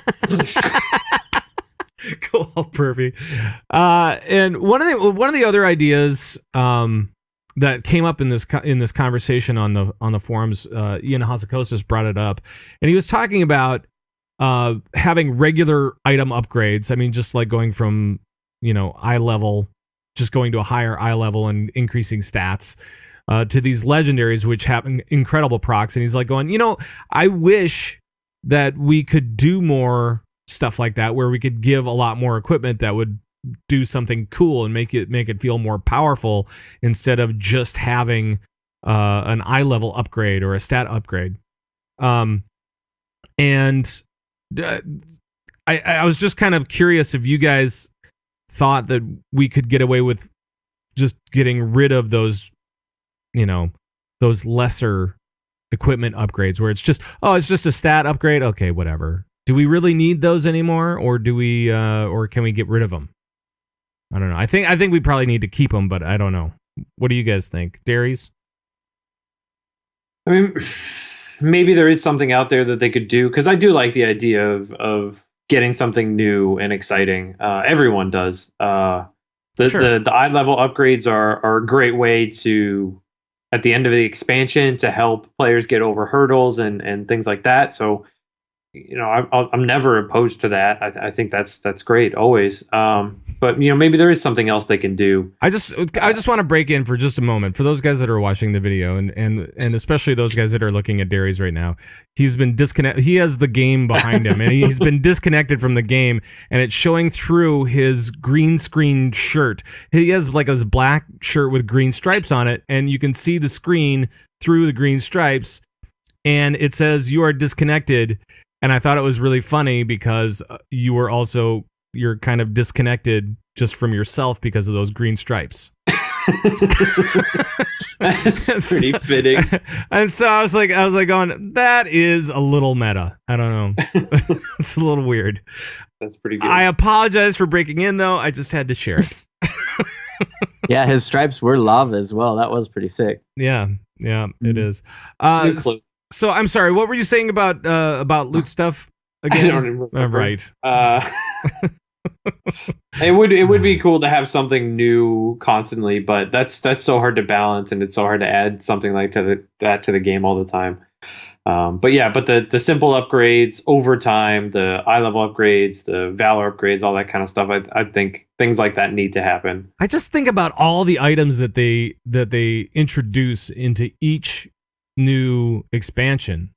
Speaker 1: Go all pervy. And one of the other ideas that came up in this conversation on the forums, Ian Hasekostas brought it up, and he was talking about having regular item upgrades. I mean, just like going from eye level, just going to a higher eye level and increasing stats. To these legendaries, which have incredible procs. And he's like going, I wish that we could do more stuff like that, where we could give a lot more equipment that would do something cool and make it feel more powerful, instead of just having an eye level upgrade or a stat upgrade. And I was just kind of curious if you guys thought that we could get away with just getting rid of those those lesser equipment upgrades, where it's just a stat upgrade. Okay, whatever. Do we really need those anymore, or do we, or can we get rid of them? I don't know. I think we probably need to keep them, but I don't know. What do you guys think, Darius?
Speaker 4: I mean, maybe there is something out there that they could do, because I do like the idea of getting something new and exciting. Everyone does. The eye level upgrades are a great way to, at the end of the expansion, to help players get over hurdles and things like that. So, I'm never opposed to that. I think that's great always. But maybe there is something else they can do.
Speaker 1: I just want to break in for just a moment for those guys that are watching the video, and especially those guys that are looking at Darius right now. He's been disconnected. He has the game behind him, and he's been disconnected from the game, and it's showing through his green screen shirt. He has like this black shirt with green stripes on it, and you can see the screen through the green stripes, and it says you are disconnected. And I thought it was really funny because you're kind of disconnected just from yourself because of those green stripes.
Speaker 4: That's pretty fitting.
Speaker 1: And so I was like going, that is a little meta. I don't know. It's a little weird.
Speaker 4: That's pretty good.
Speaker 1: I apologize for breaking in, though. I just had to share it.
Speaker 5: Yeah, his stripes were lava as well. That was pretty sick.
Speaker 1: Yeah, it is. So I'm sorry. What were you saying about loot stuff again?
Speaker 4: I don't remember.
Speaker 1: Right.
Speaker 4: It would be cool to have something new constantly, but that's so hard to balance, and it's so hard to add something like that to the game all the time. But the simple upgrades over time, the eye level upgrades, the valor upgrades, all that kind of stuff. I think things like that need to happen.
Speaker 1: I just think about all the items that they introduce into each new expansion.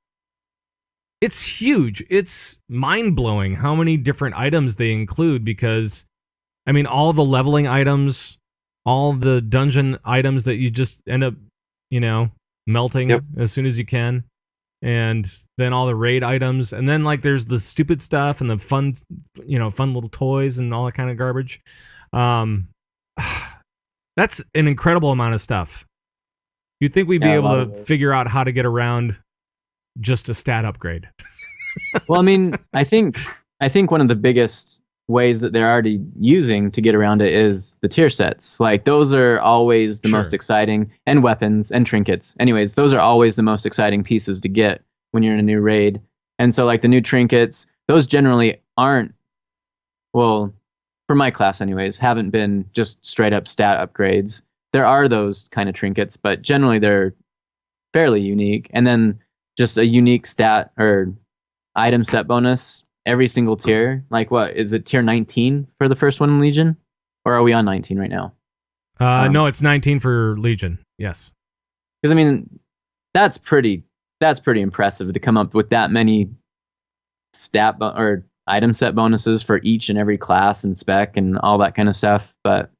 Speaker 1: It's huge. It's mind-blowing how many different items they include, because I mean, all the leveling items, all the dungeon items that you just end up, melting as soon as you can, and then all the raid items, and then like there's the stupid stuff and the fun little toys and all that kind of garbage. That's an incredible amount of stuff. You'd think we'd be able to figure out how to get around just a stat upgrade.
Speaker 5: Well, I mean, I think one of the biggest ways that they're already using to get around it is the tier sets. Like, those are always the most exciting, and weapons and trinkets. Anyways, those are always the most exciting pieces to get when you're in a new raid. And so like the new trinkets, those generally aren't, well, for my class anyways, haven't been just straight up stat upgrades. There are those kind of trinkets, but generally they're fairly unique. And then just a unique stat or item set bonus every single tier. Like, what is it, tier 19 for the first one in Legion? Or are we on 19 right now?
Speaker 1: No, it's 19 for Legion. Yes.
Speaker 5: Because I mean, that's pretty impressive to come up with that many or item set bonuses for each and every class and spec and all that kind of stuff. But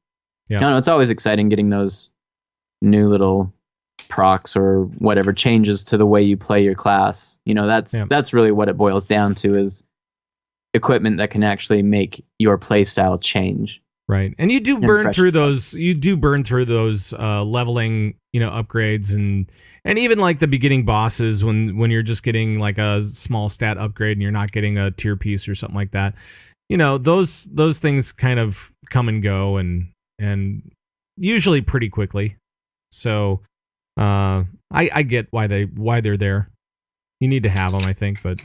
Speaker 5: I don't know, it's always exciting getting those new little procs or whatever changes to the way you play your class. That's really what it boils down to, is equipment that can actually make your play style change.
Speaker 1: Right. And you do burn through those leveling, upgrades and even like the beginning bosses when you're just getting like a small stat upgrade and you're not getting a tier piece or something like that. Those things kind of come and go and usually pretty quickly. So I get why they're there. You need to have them, I think, but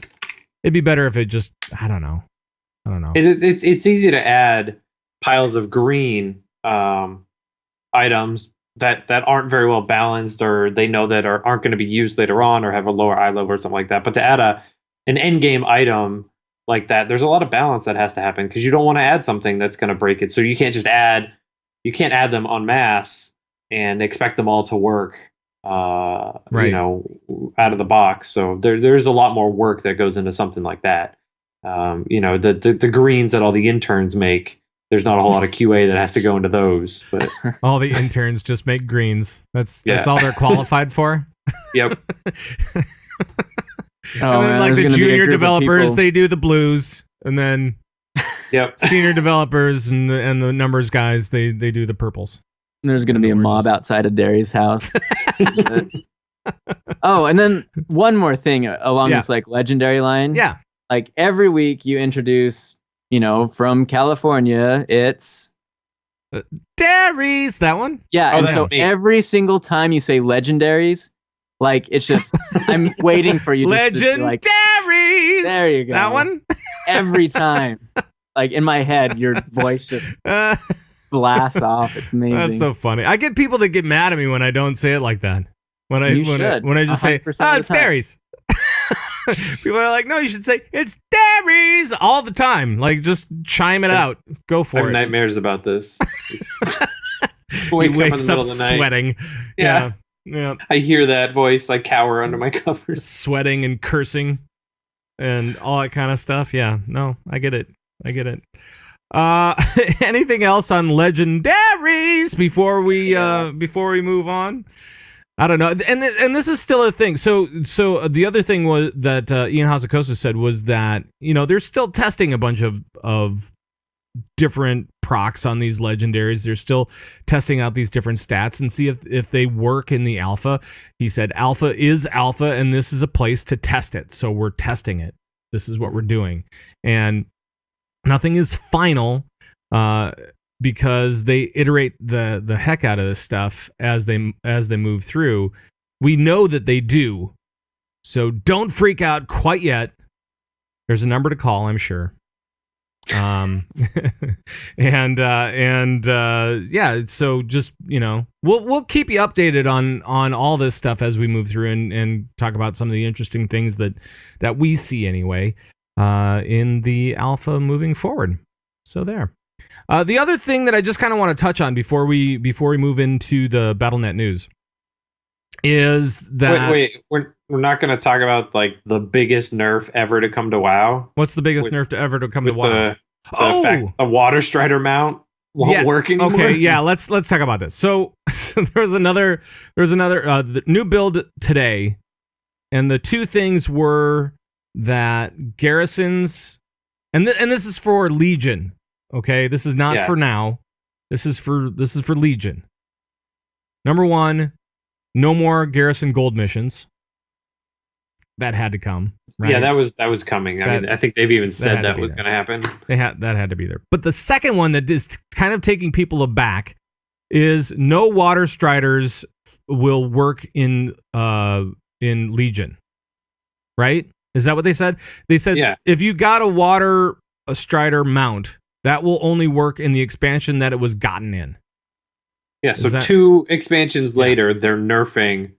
Speaker 1: it'd be better if it just, I don't know.
Speaker 4: It's easy to add piles of green items that aren't very well balanced, or they know that aren't going to be used later on, or have a lower eye level or something like that. But to add an end game item like that, there's a lot of balance that has to happen, because you don't want to add something that's going to break it. So you can't add them en masse and expect them all to work out of the box. So there's a lot more work that goes into something like that. The greens that all the interns make, there's not a whole lot of QA that has to go into those, but
Speaker 1: all the interns just make greens. That's all they're qualified for.
Speaker 4: Yep.
Speaker 1: And then like the junior developers, they do the blues, and then senior developers and the numbers guys, they do the purples.
Speaker 5: And there's going to be a mob outside of Derry's house. Oh, and then one more thing along this like legendary line.
Speaker 1: Yeah.
Speaker 5: Like every week you introduce, from California, it's
Speaker 1: Derry's, that one?
Speaker 5: Yeah, and so every single time you say legendaries, like it's just I'm waiting for you to
Speaker 1: legendaries.
Speaker 5: Like, there you go.
Speaker 1: That one?
Speaker 5: Every time. Like in my head, your voice just blasts off. It's amazing.
Speaker 1: That's so funny. I get people that get mad at me when I don't say it like that. When I just say, it's Derry's. People are like, no, you should say it's Derry's all the time. Like, just chime it out. Go for it.
Speaker 4: I have nightmares about this.
Speaker 1: He wakes up sweating. Yeah.
Speaker 4: I hear that voice like cower under my covers,
Speaker 1: sweating and cursing, and all that kind of stuff. Yeah, no, I get it. Anything else on legendaries before we move on? I don't know, and this is still a thing. So the other thing was that Ian Hazukosa said was that they're still testing a bunch of different procs on these legendaries. They're still testing out these different stats and see if they work in the alpha. He said alpha is alpha, and this is a place to test it. So we're testing it. This is what we're doing, and nothing is final. Because they iterate the heck out of this stuff as they move through. We know that they do, so don't freak out quite yet. There's a number to call, I'm sure. So just we'll keep you updated on all this stuff as we move through and talk about some of the interesting things that we see anyway in the alpha moving forward. So there. The other thing that I just kind of want to touch on before we move into the BattleNet news is that
Speaker 4: wait, we're not going to talk about like the biggest nerf ever to come to WoW.
Speaker 1: What's the biggest nerf ever to come to WoW?
Speaker 4: The fact a Water Strider mount won't work anymore.
Speaker 1: Okay, yeah, let's talk about this. So there's another the new build today, and the two things were that garrisons, and this is for Legion. Okay, this is not for now. This is for Legion. Number one, no more garrison gold missions. That had to come. Right?
Speaker 4: Yeah, that was coming. I mean, I think they've even said that was going to happen.
Speaker 1: That had to be there. But the second one that is kind of taking people aback is no water striders will work in Legion. Right? Is that what they said? They said if you got a strider mount, that will only work in the expansion that it was gotten in.
Speaker 4: Yeah, so 2 expansions later, they're nerfing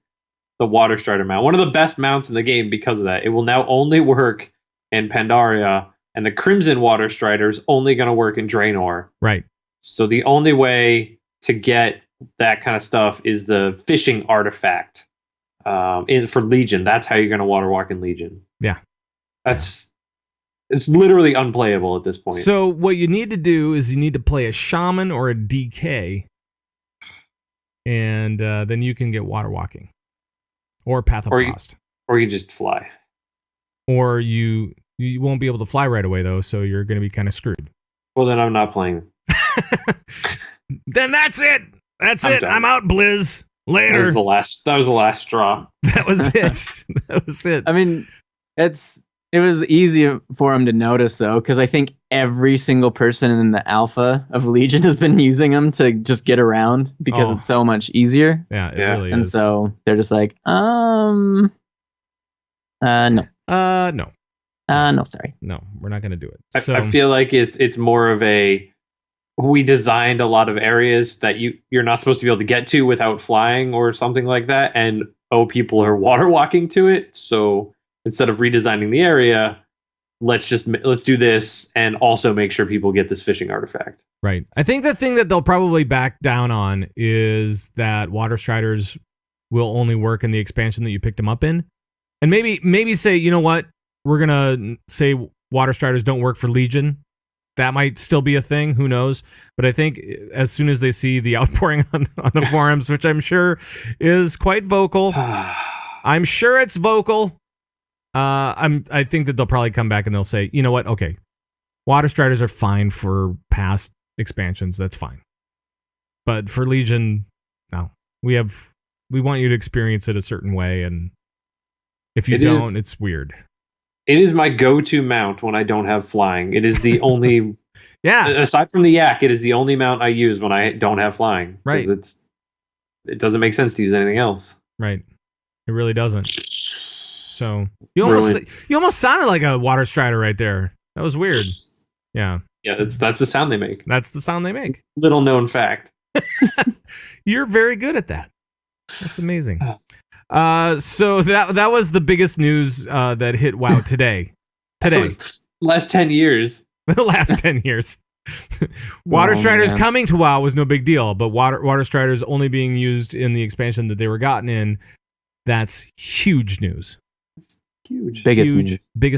Speaker 4: the Water Strider mount. One of the best mounts in the game because of that. It will now only work in Pandaria, and the Crimson Water Strider is only going to work in Draenor.
Speaker 1: Right.
Speaker 4: So the only way to get that kind of stuff is the fishing artifact for Legion. That's how you're going to water walk in Legion.
Speaker 1: Yeah.
Speaker 4: It's literally unplayable at this point.
Speaker 1: So what you need to do is you need to play a shaman or a DK. And this is for Legion. Okay, this is not for now. This is for Legion. Number one, no more garrison gold missions. That had to be there. But the second one that is kind of taking people aback is no water striders will work in Legion. Right? Is that what they said? They said if you got a shaman or a DK, and then you can get water walking, or Path of Frost,
Speaker 4: or you just fly,
Speaker 1: or you won't be able to fly right away though, so you're going to be kind of screwed.
Speaker 4: Well, then I'm not playing.
Speaker 1: Then that's it. That's it.
Speaker 4: Done.
Speaker 1: I'm out, Blizz. Later.
Speaker 4: That was the last straw.
Speaker 1: That was it. That was it.
Speaker 5: I mean, it was easy for him to notice though, because I think every single person in the alpha of Legion has been using them to just get around because it's so much easier.
Speaker 1: Yeah, it really is.
Speaker 5: And so they're just like, no.
Speaker 1: No.
Speaker 5: No, sorry.
Speaker 1: No, we're not going to do it.
Speaker 4: I feel like it's more of a, we designed a lot of areas that you're not supposed to be able to get to without flying or something like that, and people are water walking to it. So instead of redesigning the area, let's do this and also make sure people get this fishing artifact.
Speaker 1: Right. I think the thing that they'll probably back down on is that Water Striders will only work in the expansion that you picked them up in, and maybe say, you know what, we're gonna say Water Striders don't work for Legion. That might still be a thing. Who knows? But I think as soon as they see the outpouring on the forums, which I'm sure is quite vocal, I'm sure it's vocal. I think that they'll probably come back and they'll say, you know what? Okay, Water Striders are fine for past expansions. That's fine. But for Legion, no. We want you to experience it a certain way, and if you don't, it's weird.
Speaker 4: It is my go-to mount when I don't have flying. It is the only...
Speaker 1: Yeah.
Speaker 4: Aside from the yak, it is the only mount I use when I don't have flying.
Speaker 1: Right.
Speaker 4: It doesn't make sense to use anything else.
Speaker 1: Right. It really doesn't. So you almost sounded like a Water Strider right there. That was weird. Yeah.
Speaker 4: Yeah, that's the sound they make.
Speaker 1: That's the sound they make.
Speaker 4: Little known fact.
Speaker 1: You're very good at that. That's amazing. So that was the biggest news that hit WoW today.
Speaker 4: Last 10 years.
Speaker 1: The last 10 years. Water Striders coming to WoW was no big deal, but Water Striders only being used in the expansion that they were gotten in, that's huge news.
Speaker 4: Huge.
Speaker 5: Biggest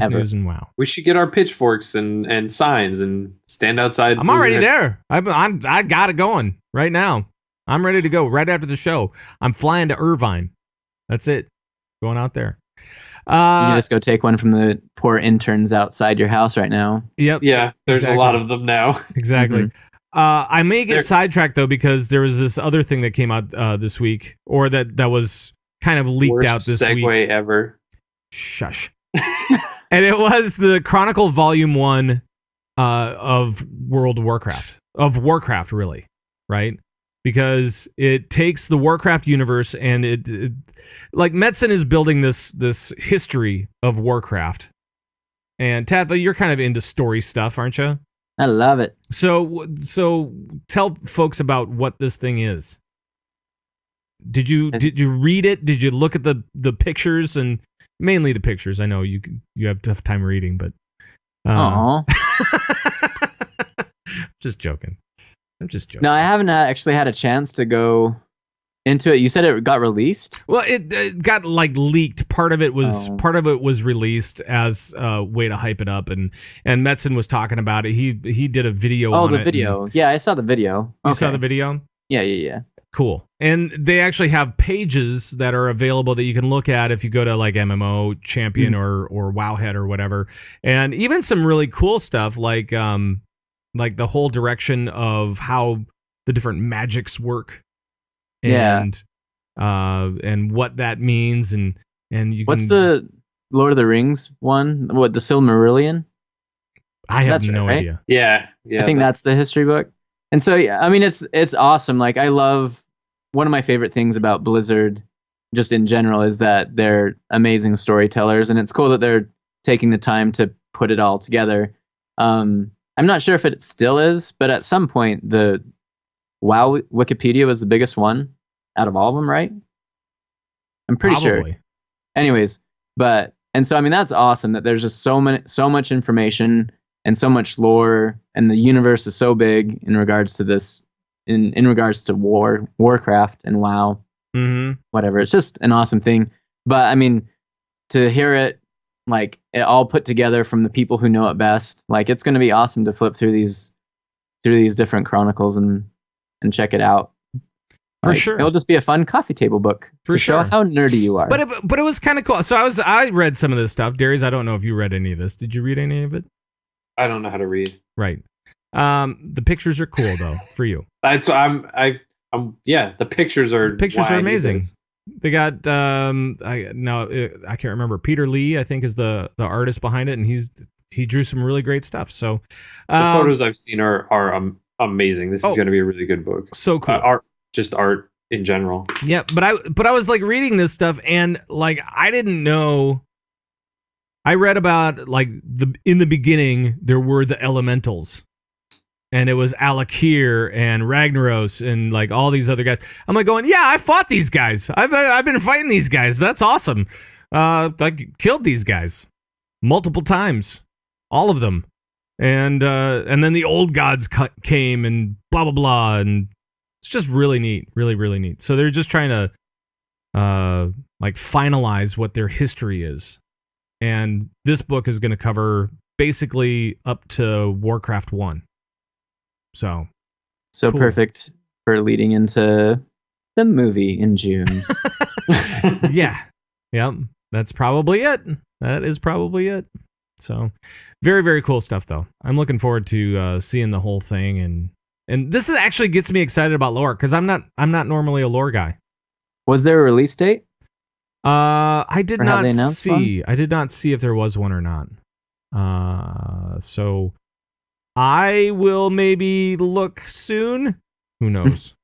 Speaker 1: news in WoW.
Speaker 4: We should get our pitchforks and signs and stand outside.
Speaker 1: I'm already there. I got it going right now. I'm ready to go right after the show. I'm flying to Irvine. That's it. Going out there.
Speaker 5: You can just go take one from the poor interns outside your house right now.
Speaker 1: Yep.
Speaker 4: Yeah, there's a lot of them now.
Speaker 1: Exactly. I may get sidetracked though, because there was this other thing that came out this week, or that was kind of leaked out this week.
Speaker 4: Segue ever.
Speaker 1: Shush. And it was the Chronicle Volume 1 of World of Warcraft. Of Warcraft, really. Right? Because it takes the Warcraft universe and it like Metzen is building this history of Warcraft. And Tatva, you're kind of into story stuff, aren't you?
Speaker 5: I love it.
Speaker 1: So tell folks about what this thing is. Did you read it? Did you look at the pictures, and mainly the pictures? I know you have a tough time reading, but just joking. I'm just joking.
Speaker 5: No, I haven't actually had a chance to go into it. You said it got released?
Speaker 1: Well, it got like leaked. Part of it was released as a way to hype it up, and Metzen was talking about it. He did a video on it.
Speaker 5: Oh, the video. Yeah, I saw the video.
Speaker 1: You saw the video?
Speaker 5: Yeah.
Speaker 1: Cool. And they actually have pages that are available that you can look at if you go to like MMO Champion or Wowhead or whatever. And even some really cool stuff like the whole direction of how the different magics work. And what that means, and you
Speaker 5: What's the Lord of the Rings one? What, the Silmarillion?
Speaker 1: I have no idea.
Speaker 4: Yeah.
Speaker 5: I think that's the history book. And so yeah, I mean it's awesome. Like I love, one of my favorite things about Blizzard just in general is that they're amazing storytellers, and it's cool that they're taking the time to put it all together. I'm not sure if it still is, but at some point the WoW Wikipedia was the biggest one out of all of them, right? I'm pretty sure. Anyways, and so I mean that's awesome that there's just so much information and so much lore, and the universe is so big in regards to this, in regards to Warcraft and WoW. Whatever. It's just an awesome thing. But I mean, to hear it like it all put together from the people who know it best, like it's going to be awesome to flip through these different chronicles and check it out.
Speaker 1: For sure.
Speaker 5: It'll just be a fun coffee table book
Speaker 1: For
Speaker 5: to
Speaker 1: sure.
Speaker 5: show how nerdy you are.
Speaker 1: But it was kind of cool. So I read some of this stuff. Darius, I don't know if you read any of this. Did you read any of it?
Speaker 4: I don't know how to read.
Speaker 1: Right. The pictures are cool though for you.
Speaker 4: That's the pictures are
Speaker 1: amazing. They got I can't remember. Peter Lee, I think, is the artist behind it, and he drew some really great stuff. So
Speaker 4: the photos I've seen are amazing. This is going to be a really good book.
Speaker 1: So cool.
Speaker 4: Art in general.
Speaker 1: Yeah, but I was like reading this stuff, and like I didn't know. I read about like in the beginning there were the elementals, and it was Alakir and Ragnaros and like all these other guys. I'm like going, yeah, I fought these guys. I've been fighting these guys. That's awesome. I killed these guys multiple times, all of them, and then the old gods came and blah blah blah, and it's just really neat, really really neat. So they're just trying to like finalize what their history is, and this book is going to cover basically up to Warcraft 1. So cool.
Speaker 5: Perfect for leading into the movie in June.
Speaker 1: Yeah. Yep. That's probably it. That is probably it. So very, very cool stuff though. I'm looking forward to seeing the whole thing, and this actually gets me excited about lore because I'm not normally a lore guy.
Speaker 5: Was there a release date?
Speaker 1: I did not see.
Speaker 5: One?
Speaker 1: I did not see if there was one or not. So I will maybe look soon. Who knows?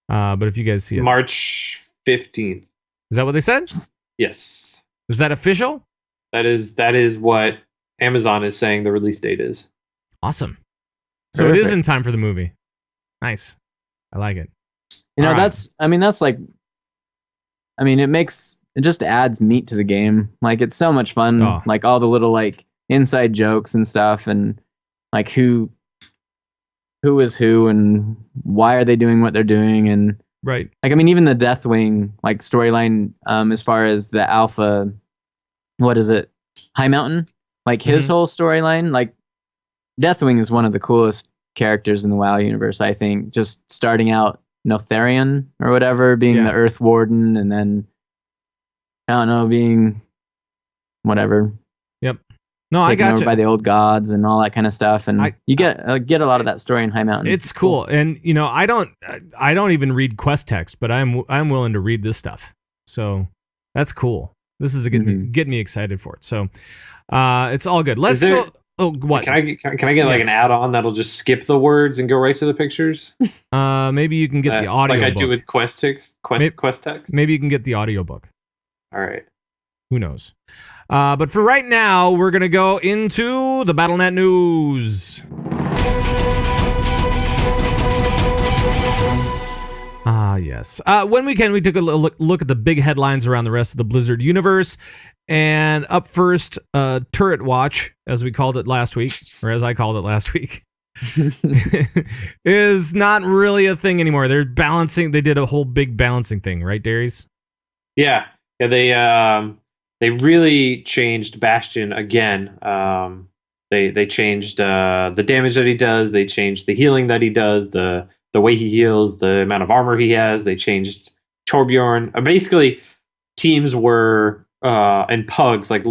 Speaker 1: But if you guys see it,
Speaker 4: March 15th.
Speaker 1: Is that what they said?
Speaker 4: Yes.
Speaker 1: Is that official?
Speaker 4: That is what Amazon is saying the release date is.
Speaker 1: Awesome. So Perfect. It is in time for the movie. Nice. I like it.
Speaker 5: You know, it just adds meat to the game. Like, it's so much fun.
Speaker 1: Oh.
Speaker 5: Like, all the little, like, inside jokes and stuff, and, like, who is who, and why are they doing what they're doing, and...
Speaker 1: Right.
Speaker 5: Like, I mean, even the Deathwing, like, storyline, as far as the Alpha... What is it? High Mountain? Like, his whole storyline, like, Deathwing is one of the coolest characters in the WoW universe, I think. Just starting out Notharian or whatever, being the Earth Warden, and then, I don't know, being whatever.
Speaker 1: Yep. No, I got
Speaker 5: over
Speaker 1: you.
Speaker 5: By the old gods and all that kind of stuff, and you get a lot of that story in High Mountain.
Speaker 1: It's cool, and you know, I don't even read quest text, but I'm willing to read this stuff. So that's cool. This is getting me excited for it. So it's all good. Let's go. Oh, what?
Speaker 4: Can I get like an add-on that'll just skip the words and go right to the pictures?
Speaker 1: Maybe you can get the audio.
Speaker 4: Like I do with quest text.
Speaker 1: Maybe you can get the audiobook.
Speaker 4: All right.
Speaker 1: Who knows? But for right now, we're going to go into the BattleNet news. Yes. When we took a look at the big headlines around the rest of the Blizzard universe. And up first, Turret Watch, as we called it last week, or as I called it last week, is not really a thing anymore. They're balancing. They did a whole big balancing thing, right, Darius?
Speaker 4: Yeah. They really changed Bastion again. They changed the damage that he does. They changed the healing that he does. The way he heals, the amount of armor he has. They changed Torbjorn. Basically, teams were and pugs like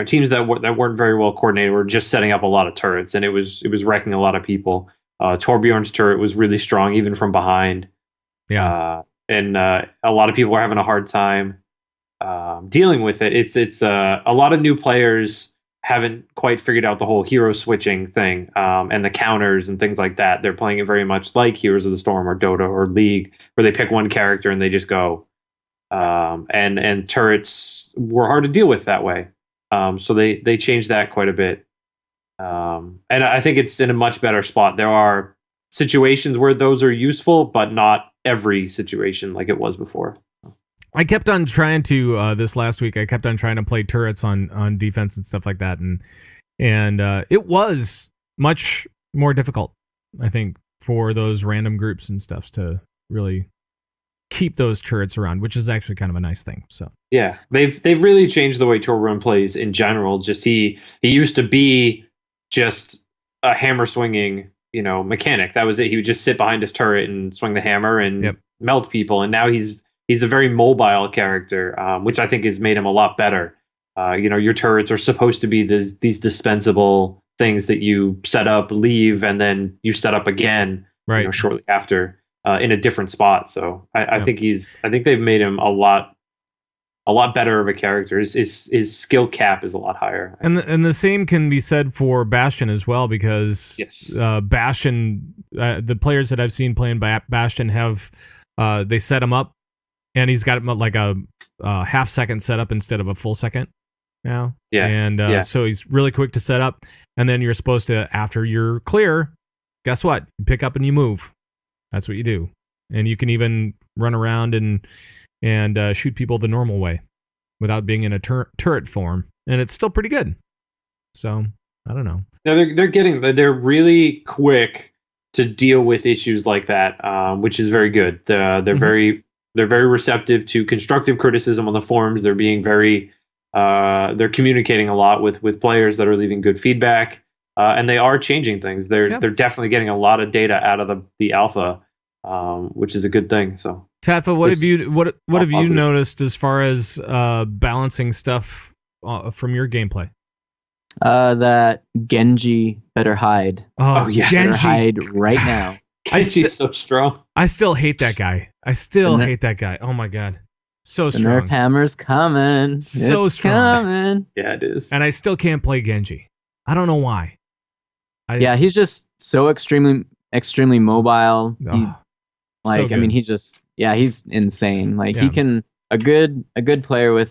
Speaker 4: teams that weren't very well coordinated were just setting up a lot of turrets, and it was wrecking a lot of people. Torbjorn's turret was really strong even from behind.
Speaker 1: Yeah,
Speaker 4: and a lot of people are having a hard time dealing with it. It's a lot of new players haven't quite figured out the whole hero switching thing and the counters and things like that. They're playing it very much like Heroes of the Storm or Dota or League, where they pick one character and they just go. And turrets were hard to deal with that way. So they changed that quite a bit. And I think it's in a much better spot. There are situations where those are useful, but not every situation like it was before.
Speaker 1: I kept on trying to this last week. I kept on trying to play turrets on defense and stuff like that, and it was much more difficult, I think, for those random groups and stuff to really keep those turrets around, which is actually kind of a nice thing. So
Speaker 4: yeah, they've really changed the way Torbjorn plays in general. Just he used to be just a hammer swinging mechanic. That was it. He would just sit behind his turret and swing the hammer and melt people. And now he's a very mobile character, which I think has made him a lot better. Your turrets are supposed to be these dispensable things that you set up, leave, and then you set up again, shortly after in a different spot. So I think they've made him a lot better of a character. His skill cap is a lot higher.
Speaker 1: And the same can be said for Bastion as well, because Bastion, the players that I've seen playing Bastion have they set him up, and he's got like a half second setup instead of a full second now. So he's really quick to set up, and then you're supposed to, after you're clear, guess what? You pick up and you move. That's what you do, and you can even run around and shoot people the normal way without being in a turret form, and it's still pretty good. So I don't know.
Speaker 4: No, they're really quick to deal with issues like that, which is very good. They're very receptive to constructive criticism on the forums. They're being they're communicating a lot with players that are leaving good feedback, and they are changing things. They're definitely getting a lot of data out of the alpha, which is a good thing. So.
Speaker 1: Tatfa, what have you noticed as far as balancing stuff from your gameplay?
Speaker 5: That Genji better hide.
Speaker 1: Oh yeah,
Speaker 5: better hide right now.
Speaker 4: Genji's so strong.
Speaker 1: I still hate that guy. hate that guy. Oh my god, so strong.
Speaker 5: The Nerf hammer's coming.
Speaker 1: So strong.
Speaker 5: Coming.
Speaker 4: Yeah, it is.
Speaker 1: And I still can't play Genji. I don't know why.
Speaker 5: He's just so extremely mobile. He's insane. He can a good player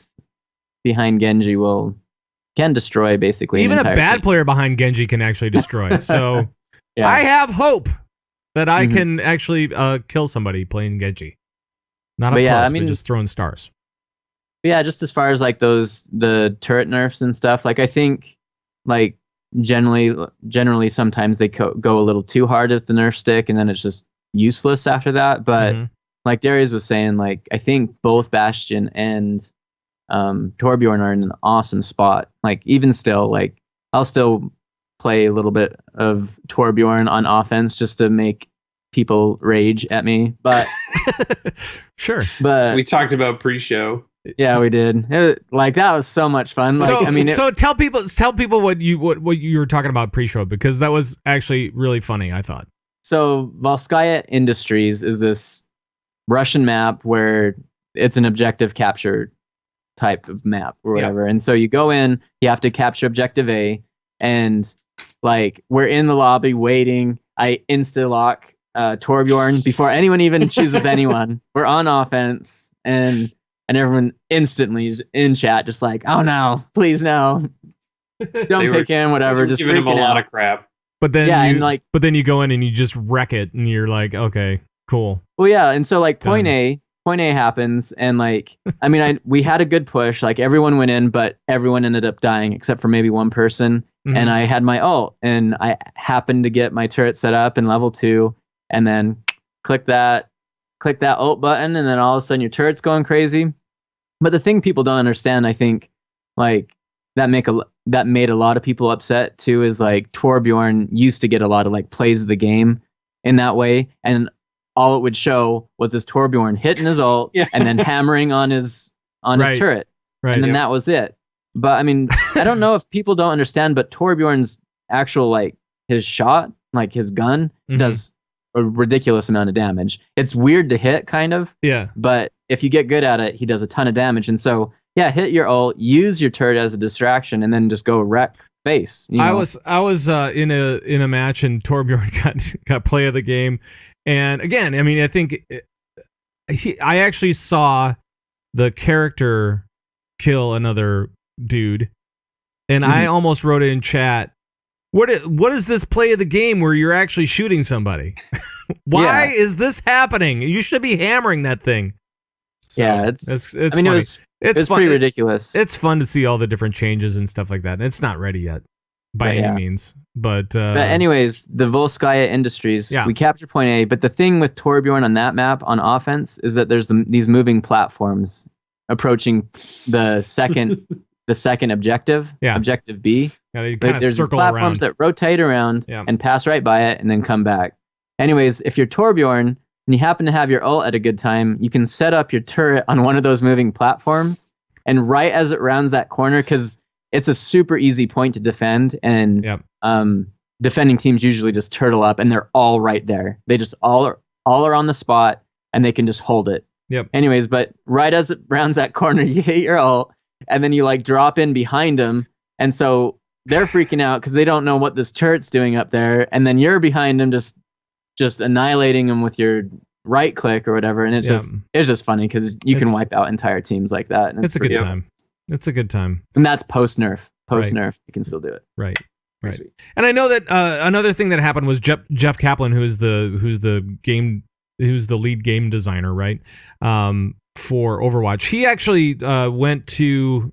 Speaker 5: behind Genji can destroy basically.
Speaker 1: Even a bad
Speaker 5: team.
Speaker 1: player behind Genji can actually destroy. So I have hope that I can actually kill somebody playing Genji. Not up close, but just throwing stars.
Speaker 5: Yeah, just as far as the turret nerfs and stuff, I think generally sometimes they go a little too hard at the nerf stick, and then it's just useless after that. But like Darius was saying, I think both Bastion and Torbjorn are in an awesome spot. Even still, I'll still play a little bit of Torbjorn on offense just to make people rage at me. But
Speaker 1: sure.
Speaker 5: But
Speaker 4: we talked about pre-show.
Speaker 5: Yeah, we did. That was so much fun.
Speaker 1: So tell people what you were talking about pre-show, because that was actually really funny, I thought.
Speaker 5: So Volskaya Industries is this Russian map where it's an objective capture type of map or whatever. And so you go in, you have to capture objective A, and we're in the lobby waiting. I insta-lock Torbjorn before anyone even chooses anyone. We're on offense, and everyone instantly is in chat just oh no, please no. Don't pick him, whatever. Just
Speaker 4: giving him a lot of crap.
Speaker 1: But then you go in and you just wreck it, and you're like, okay, cool.
Speaker 5: Well, yeah, and so point A happens, and we had a good push. Everyone went in, but everyone ended up dying except for maybe one person. Mm-hmm. And I had my ult, and I happened to get my turret set up in level 2, and then click that ult button, and then all of a sudden your turret's going crazy. But the thing people don't understand, I think, that made a lot of people upset too, is Torbjorn used to get a lot of plays of the game in that way, and all it would show was this Torbjorn hitting his ult and then hammering on his turret, and then that was it. But I don't know if people don't understand, but Torbjorn's actual his shot, his gun, does a ridiculous amount of damage. It's weird to hit, kind of. Yeah. But if you get good at it, he does a ton of damage, and so. Yeah, hit your ult, use your turret as a distraction, and then just go wreck face.
Speaker 1: I was in a match, and Torbjorn got play of the game, and again, I think I actually saw the character kill another dude, and I almost wrote it in chat. What is this play of the game where you're actually shooting somebody? Why is this happening? You should be hammering that thing. So, it's funny. It's
Speaker 5: pretty ridiculous.
Speaker 1: It's fun to see all the different changes and stuff like that. And it's not ready yet by any means. But
Speaker 5: anyways, the Volskaya Industries, we capture point A. But the thing with Torbjorn on that map on offense is that there's these moving platforms approaching the second objective, objective B.
Speaker 1: Yeah, they kind of
Speaker 5: There's these
Speaker 1: circle
Speaker 5: platforms
Speaker 1: around.
Speaker 5: that rotate around and pass right by it and then come back. Anyways, if you're Torbjorn and you happen to have your ult at a good time, you can set up your turret on one of those moving platforms, and right as it rounds that corner, because it's a super easy point to defend, and defending teams usually just turtle up, and they're all right there. They just all are on the spot, and they can just hold it.
Speaker 1: Yep.
Speaker 5: Anyways, but right as it rounds that corner, you hit your ult, and then you like drop in behind them, and so they're freaking out because they don't know what this turret's doing up there, and then you're behind them just annihilating them with your right click or whatever, and it's just funny because you can wipe out entire teams like that. And
Speaker 1: it's a good time. It's a good time.
Speaker 5: And that's post nerf. Nerf, you can still do it.
Speaker 1: Right. And I know that another thing that happened was Jeff Kaplan, who's the lead game designer, right? For Overwatch. He actually went to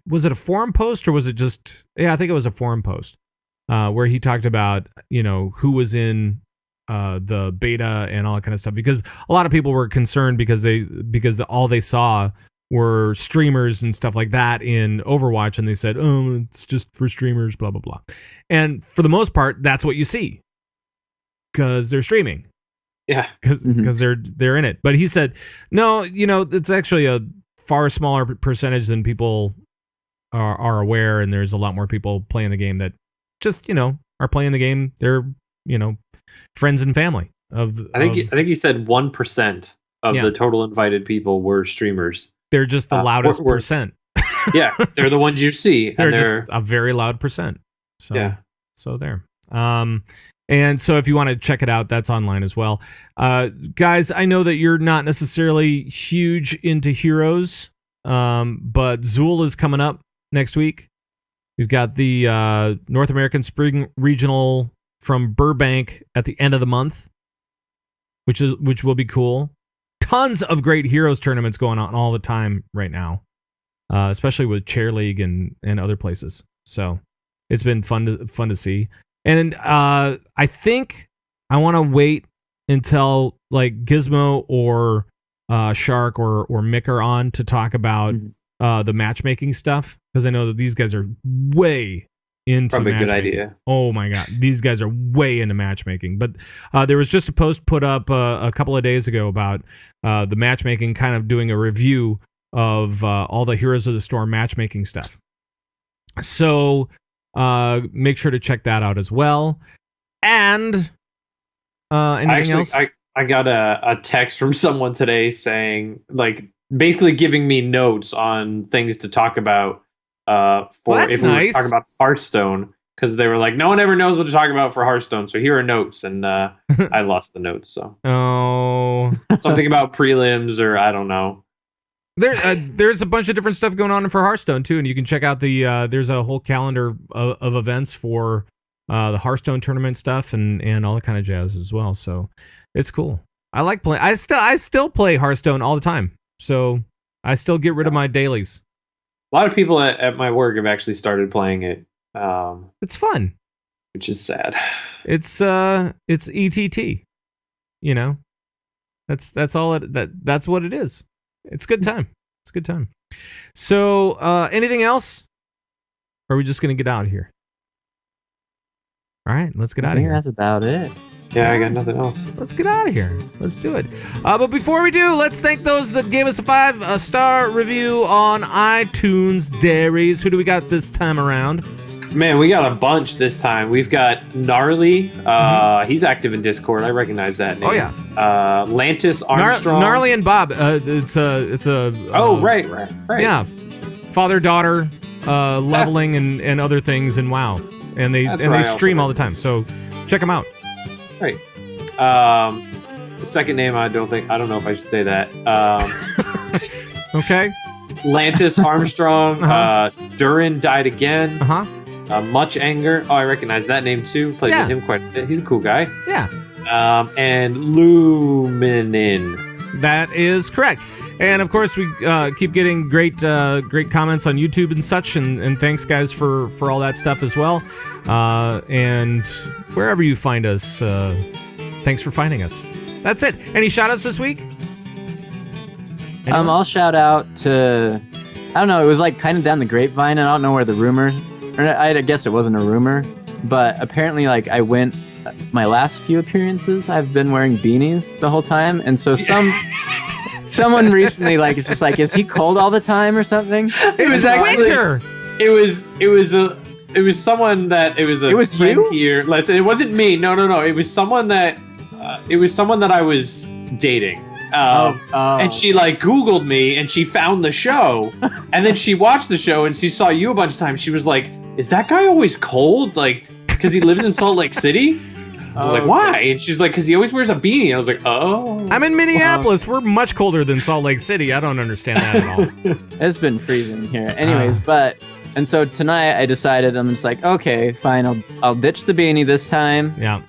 Speaker 1: was it a forum post or was it just I think it was a forum post where he talked about, who was in the beta and all that kind of stuff, because a lot of people were concerned because all they saw were streamers and stuff like that in Overwatch, and they said, oh, it's just for streamers, blah blah blah. And for the most part, that's what you see because they're streaming.
Speaker 4: Yeah,
Speaker 1: because they're in it. But he said, no, it's actually a far smaller percentage than people are aware, and there's a lot more people playing the game that just are playing the game. They're friends and family of. I
Speaker 4: think he said 1% of the total invited people were streamers.
Speaker 1: They're just the loudest percent.
Speaker 4: Yeah, they're the ones you see.
Speaker 1: They're just a very loud percent. So so there. And so if you want to check it out, that's online as well. Guys, I know that you're not necessarily huge into heroes, but Zool is coming up next week. We've got the North American Spring Regional from Burbank at the end of the month, which will be cool. Tons of great heroes tournaments going on all the time right now, especially with Chair League and other places. So it's been fun to see. And I think I want to wait until like Gizmo or Shark or Mick are on to talk about the matchmaking stuff, because I know that these guys are way into
Speaker 4: probably
Speaker 1: matchmaking.
Speaker 4: A good idea.
Speaker 1: Oh my god, these guys are way into matchmaking. But there was just a post put up a couple of days ago about the matchmaking, kind of doing a review of all the Heroes of the Storm matchmaking stuff. So make sure to check that out as well. And anything else?
Speaker 4: I got a text from someone today saying, like, basically giving me notes on things to talk about if we were talking about Hearthstone, because they were like, no one ever knows what to talk about for Hearthstone, so here are notes, and I lost the notes. So something about prelims, or I don't know.
Speaker 1: There's a bunch of different stuff going on for Hearthstone too, and you can check out the there's a whole calendar of events for the Hearthstone tournament stuff and all that kind of jazz as well. So it's cool. I like playing. I still play Hearthstone all the time, so I still get rid of my dailies.
Speaker 4: A lot of people at my work have actually started playing it.
Speaker 1: It's fun,
Speaker 4: which is sad.
Speaker 1: It's ETT. That's all that's what it is. It's a good time. It's a good time. So, anything else? Or are we just going to get out of here? All right, let's get out of here.
Speaker 5: That's about it.
Speaker 4: Yeah, I got nothing else.
Speaker 1: Let's get out of here. Let's do it. But before we do, let's thank those that gave us a 5-star review on iTunes. Dairies. Who do we got this time around?
Speaker 4: Man, we got a bunch this time. We've got Gnarly. He's active in Discord. I recognize that name.
Speaker 1: Oh yeah.
Speaker 4: Lantis Armstrong.
Speaker 1: Gnarly and Bob. It's a.
Speaker 4: Oh right.
Speaker 1: Yeah, father-daughter leveling and other things in WoW, and they stream all the time. So check them out.
Speaker 4: Right. The second name I don't know if I should say that.
Speaker 1: Okay.
Speaker 4: Lantis Armstrong. Durin Died Again. Much Anger. Oh, I recognize that name too. Played with him quite a bit. He's a cool guy.
Speaker 1: Yeah.
Speaker 4: And Luminin.
Speaker 1: That is correct. And of course, we keep getting great comments on YouTube and such. And thanks, guys, for all that stuff as well. And wherever you find us, thanks for finding us. That's it. Any shout outs this week?
Speaker 5: I'll shout out to, I don't know, it was like kind of down the grapevine, and I don't know where the rumor I guess it wasn't a rumor, but apparently, like, my last few appearances, I've been wearing beanies the whole time, and so someone recently, like, is just like, is he cold all the time or something?
Speaker 1: It was actually winter.
Speaker 4: It was someone that it was friend
Speaker 5: you?
Speaker 4: here. It wasn't me. No. It was someone that I was dating. And she like Googled me and she found the show, and then she watched the show and she saw you a bunch of times. She was like, "Is that guy always cold? Like, because he lives in Salt Lake City?" I was like, "Why?" And she's like, "Because he always wears a beanie." I was like, "Oh."
Speaker 1: I'm in Minneapolis. We're much colder than Salt Lake City. I don't understand that at all.
Speaker 5: It's been freezing here. Anyways, and so tonight I decided, I'm just like, okay, fine, I'll ditch the beanie this time.
Speaker 1: Yeah.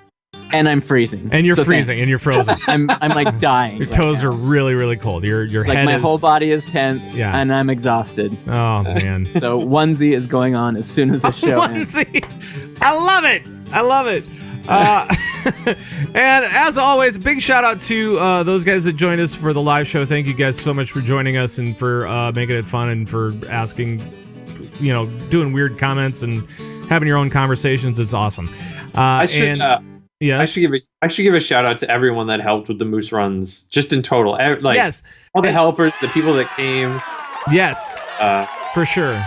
Speaker 5: And I'm freezing.
Speaker 1: And you're
Speaker 5: so
Speaker 1: freezing,
Speaker 5: thanks.
Speaker 1: and you're frozen.
Speaker 5: I'm like dying.
Speaker 1: Your toes are really, really cold. Your
Speaker 5: like
Speaker 1: head
Speaker 5: my
Speaker 1: is...
Speaker 5: whole body is tense,
Speaker 1: Yeah.
Speaker 5: and I'm exhausted.
Speaker 1: Oh, man.
Speaker 5: So onesie is going on as soon as the show ends.
Speaker 1: Onesie! I love it. And as always, big shout out to those guys that joined us for the live show. Thank you guys so much for joining us and for making it fun and for asking, doing weird comments and having your own conversations. It's awesome. Yes.
Speaker 4: I should give a shout out to everyone that helped with the Moose runs, just in total.
Speaker 1: Yes.
Speaker 4: All the helpers, the people that came.
Speaker 1: Yes. For sure.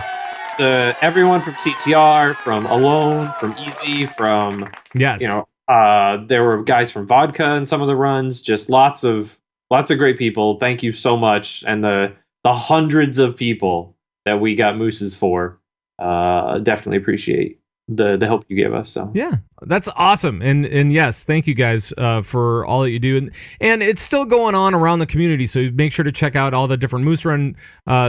Speaker 4: Everyone from CTR, from Alone, from Easy, from
Speaker 1: yes.
Speaker 4: There were guys from Vodka in some of the runs. Just lots of great people. Thank you so much, and the hundreds of people that we got mooses for. Definitely appreciate the help you gave us. So
Speaker 1: yeah, that's awesome. And yes, thank you guys for all that you do. And it's still going on around the community. So make sure to check out all the different Moose Run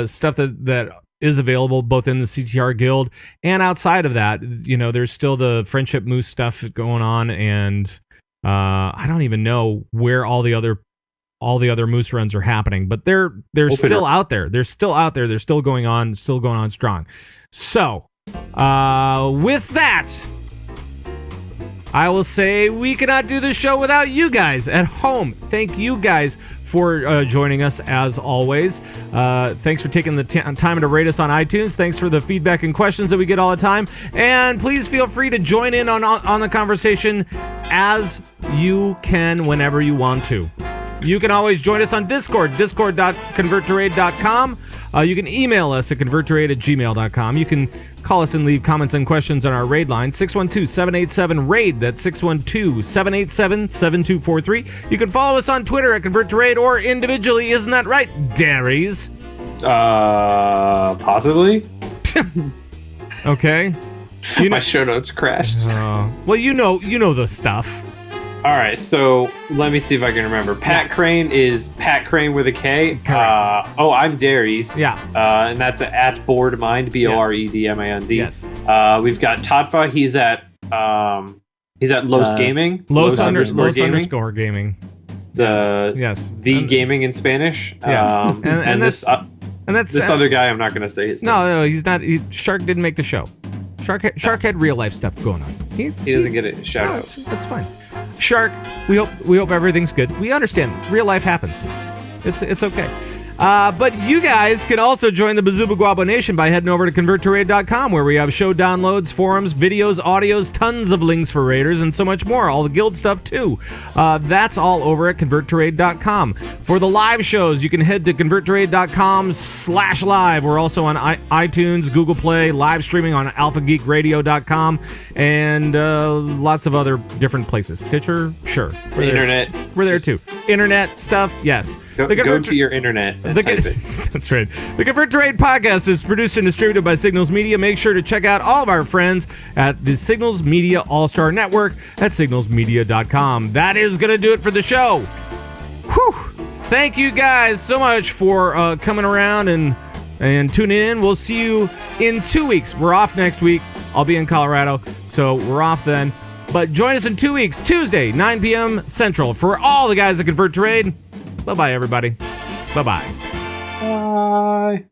Speaker 1: stuff that is available both in the CTR Guild and outside of that. There's still the Friendship Moose stuff going on, and I don't even know where all the other Moose runs are happening, but they're still out there. They're still out there. They're still going on strong. So, with that, I will say we cannot do the show without you guys at home. Thank you guys for joining us as always. Thanks for taking the time to rate us on iTunes. Thanks for the feedback and questions that we get all the time. And please feel free to join in on the conversation as you can whenever you want to. You can always join us on Discord, discord.converttoraid.com. You can email us at converttoraid@gmail.com. You can call us and leave comments and questions on our raid line, 612-787-RAID. That's 612-787-7243. You can follow us on Twitter at converttoraid or individually. Isn't that right, Darius?
Speaker 4: Possibly.
Speaker 1: Okay.
Speaker 4: My show notes crashed.
Speaker 1: Well, you know the stuff.
Speaker 4: All right, so let me see if I can remember. Pat Crane is Pat Crane with a K. I'm Darius.
Speaker 1: Yeah.
Speaker 4: And that's at BoredMind, BoredMind.
Speaker 1: Yes.
Speaker 4: We've got Tadfa. He's at Los Gaming.
Speaker 1: Los underscore gaming.
Speaker 4: Yes. The gaming in Spanish.
Speaker 1: Yes. And
Speaker 4: this other guy, I'm not going to say his name.
Speaker 1: No, he's not. Shark didn't make the show. Shark had real life stuff going on. He
Speaker 4: doesn't get a shout out.
Speaker 1: That's fine. Shark, we hope everything's good. We understand real life happens. It's okay. But you guys can also join the Bazuba Guabo Nation by heading over to converttoraid.com, where we have show downloads, forums, videos, audios, tons of links for raiders, and so much more. All the guild stuff too. That's all over at converttoraid.com. For the live shows, you can head to converttoraid.com/live. We're also on iTunes, Google Play, live streaming on alphageekradio.com, and lots of other different places. Stitcher, sure.
Speaker 4: Internet.
Speaker 1: We're there too. Internet stuff, yes.
Speaker 4: Go to your internet.
Speaker 1: That's right. The Convert to Raid podcast is produced and distributed by Signals Media. Make sure to check out all of our friends at the Signals Media All-Star Network at signalsmedia.com. That is going to do it for the show. Whew. Thank you guys so much for coming around and tuning in. We'll see you in 2 weeks. We're off next week. I'll be in Colorado, so we're off then. But join us in 2 weeks, Tuesday, 9 p.m. Central. For all the guys that Convert to Raid, bye-bye, everybody. Bye-bye.
Speaker 4: Bye.